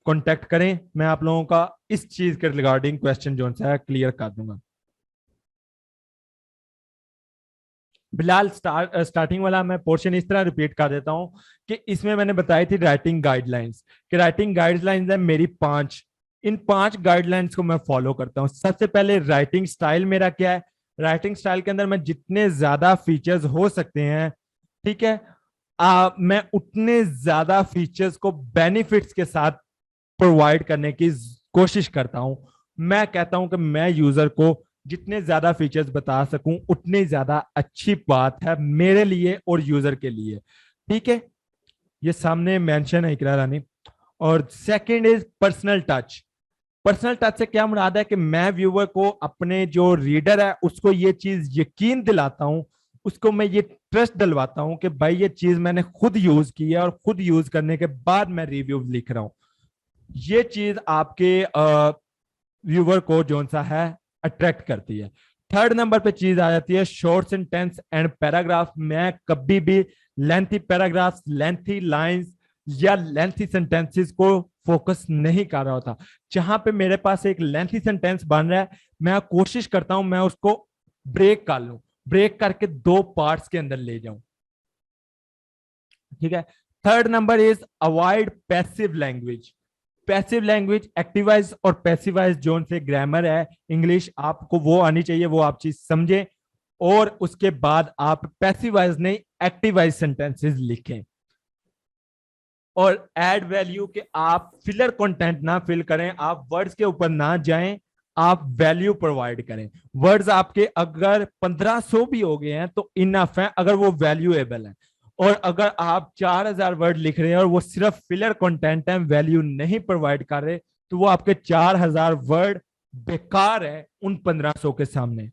कांटेक्ट करें, मैं आप लोगों का इस चीज के रिगार्डिंग क्वेश्चन जो है क्लियर कर दूंगा। बिलाल, स्टार्टिंग वाला मैं पोर्शन इस तरह रिपीट कर देता हूं कि इसमें मैंने बताई थी राइटिंग गाइडलाइंस, कि राइटिंग गाइडलाइंस है मेरी 5। इन 5 गाइडलाइंस को मैं फॉलो करता हूं। सबसे पहले राइटिंग स्टाइल मेरा क्या है, राइटिंग स्टाइल के अंदर मैं जितने ज्यादा फीचर्स हो सकते हैं, ठीक है, मैं उतने ज्यादा फीचर्स को बेनिफिट्स के साथ प्रोवाइड करने की कोशिश करता हूं। मैं कहता हूं कि मैं यूजर को जितने ज्यादा फीचर्स बता सकूं उतनी ज्यादा अच्छी बात है मेरे लिए और यूजर के लिए, ठीक है। ये सामने मेंशन है इकरा रानी। और second is personal touch. Personal touch से क्या मुराद है कि मैं व्यूअर को, अपने जो रीडर है उसको ये चीज यकीन दिलाता हूं, उसको मैं ये ट्रस्ट दिलवाता हूं कि भाई ये चीज मैंने खुद यूज की है और खुद यूज करने के बाद मैं रिव्यू लिख रहा हूं। ये चीज आपके व्यूवर को जो सा है अट्रैक्ट करती है। थर्ड नंबर पे चीज आ जाती है शॉर्ट सेंटेंस एंड पैराग्राफ। मैं कभी भी लेंथी पैराग्राफ, लेंथी लाइंस या लेंथी सेंटेंसेस को फोकस नहीं कर रहा होता। जहां पे मेरे पास एक लेंथी सेंटेंस बन रहा है, मैं कोशिश करता हूं मैं उसको ब्रेक कर लूं, ब्रेक करके 2 पार्ट्स के अंदर ले जाऊं, ठीक है। Third number is avoid passive language. Passive language, एक्टिवाइज और पैसिवाइज जोन से ग्रामर है इंग्लिश, आपको वो आनी चाहिए, वो आप चीज समझे और उसके बाद आप पैसिवाइज नहीं एक्टिवाइज सेंटेंसेस लिखें। और एड वैल्यू के आप फिलर कंटेंट ना फिल करें, आप वर्ड्स के ऊपर ना जाएं, आप वैल्यू प्रोवाइड करें। वर्ड्स आपके अगर 1500 भी हो गए हैं तो इनफ है अगर वो वैल्यूएबल है। और अगर आप 4000 वर्ड लिख रहे हैं और वो सिर्फ फिलर कंटेंट है, वैल्यू नहीं प्रोवाइड कर रहे, तो वो आपके 4000 वर्ड बेकार है उन 1500 के सामने।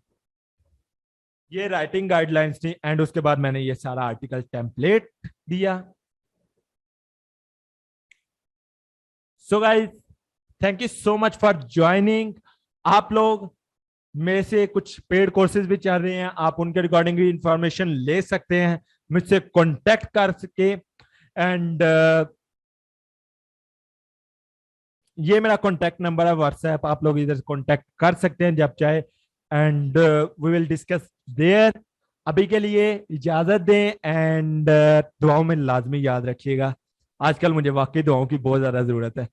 ये राइटिंग गाइडलाइंस थी एंड उसके बाद मैंने ये सारा आर्टिकल टेम्पलेट दिया। So guys, thank you so much for joining. आप लोग मेरे से कुछ पेड कोर्सेज भी चल रहे हैं, आप उनके रिगार्डिंग भी इंफॉर्मेशन ले सकते हैं, मुझसे कांटेक्ट कर सके। एंड ये मेरा कांटेक्ट नंबर है व्हाट्सएप, आप लोग इधर कांटेक्ट कर सकते हैं जब चाहे and we will discuss there. अभी के लिए इजाजत दें एंड दुआओं में लाजमी याद रखिएगा, आजकल मुझे वाकई दुआओं की बहुत ज्यादा जरूरत है।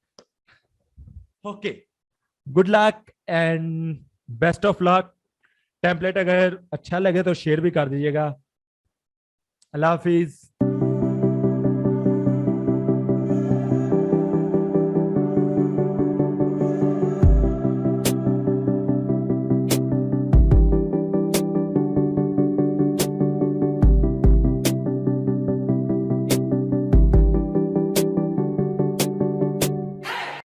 Okay, good luck and best of luck. Template अगर अच्छा लगे तो शेयर भी कर दीजिएगा। अल्लाह हाफिज।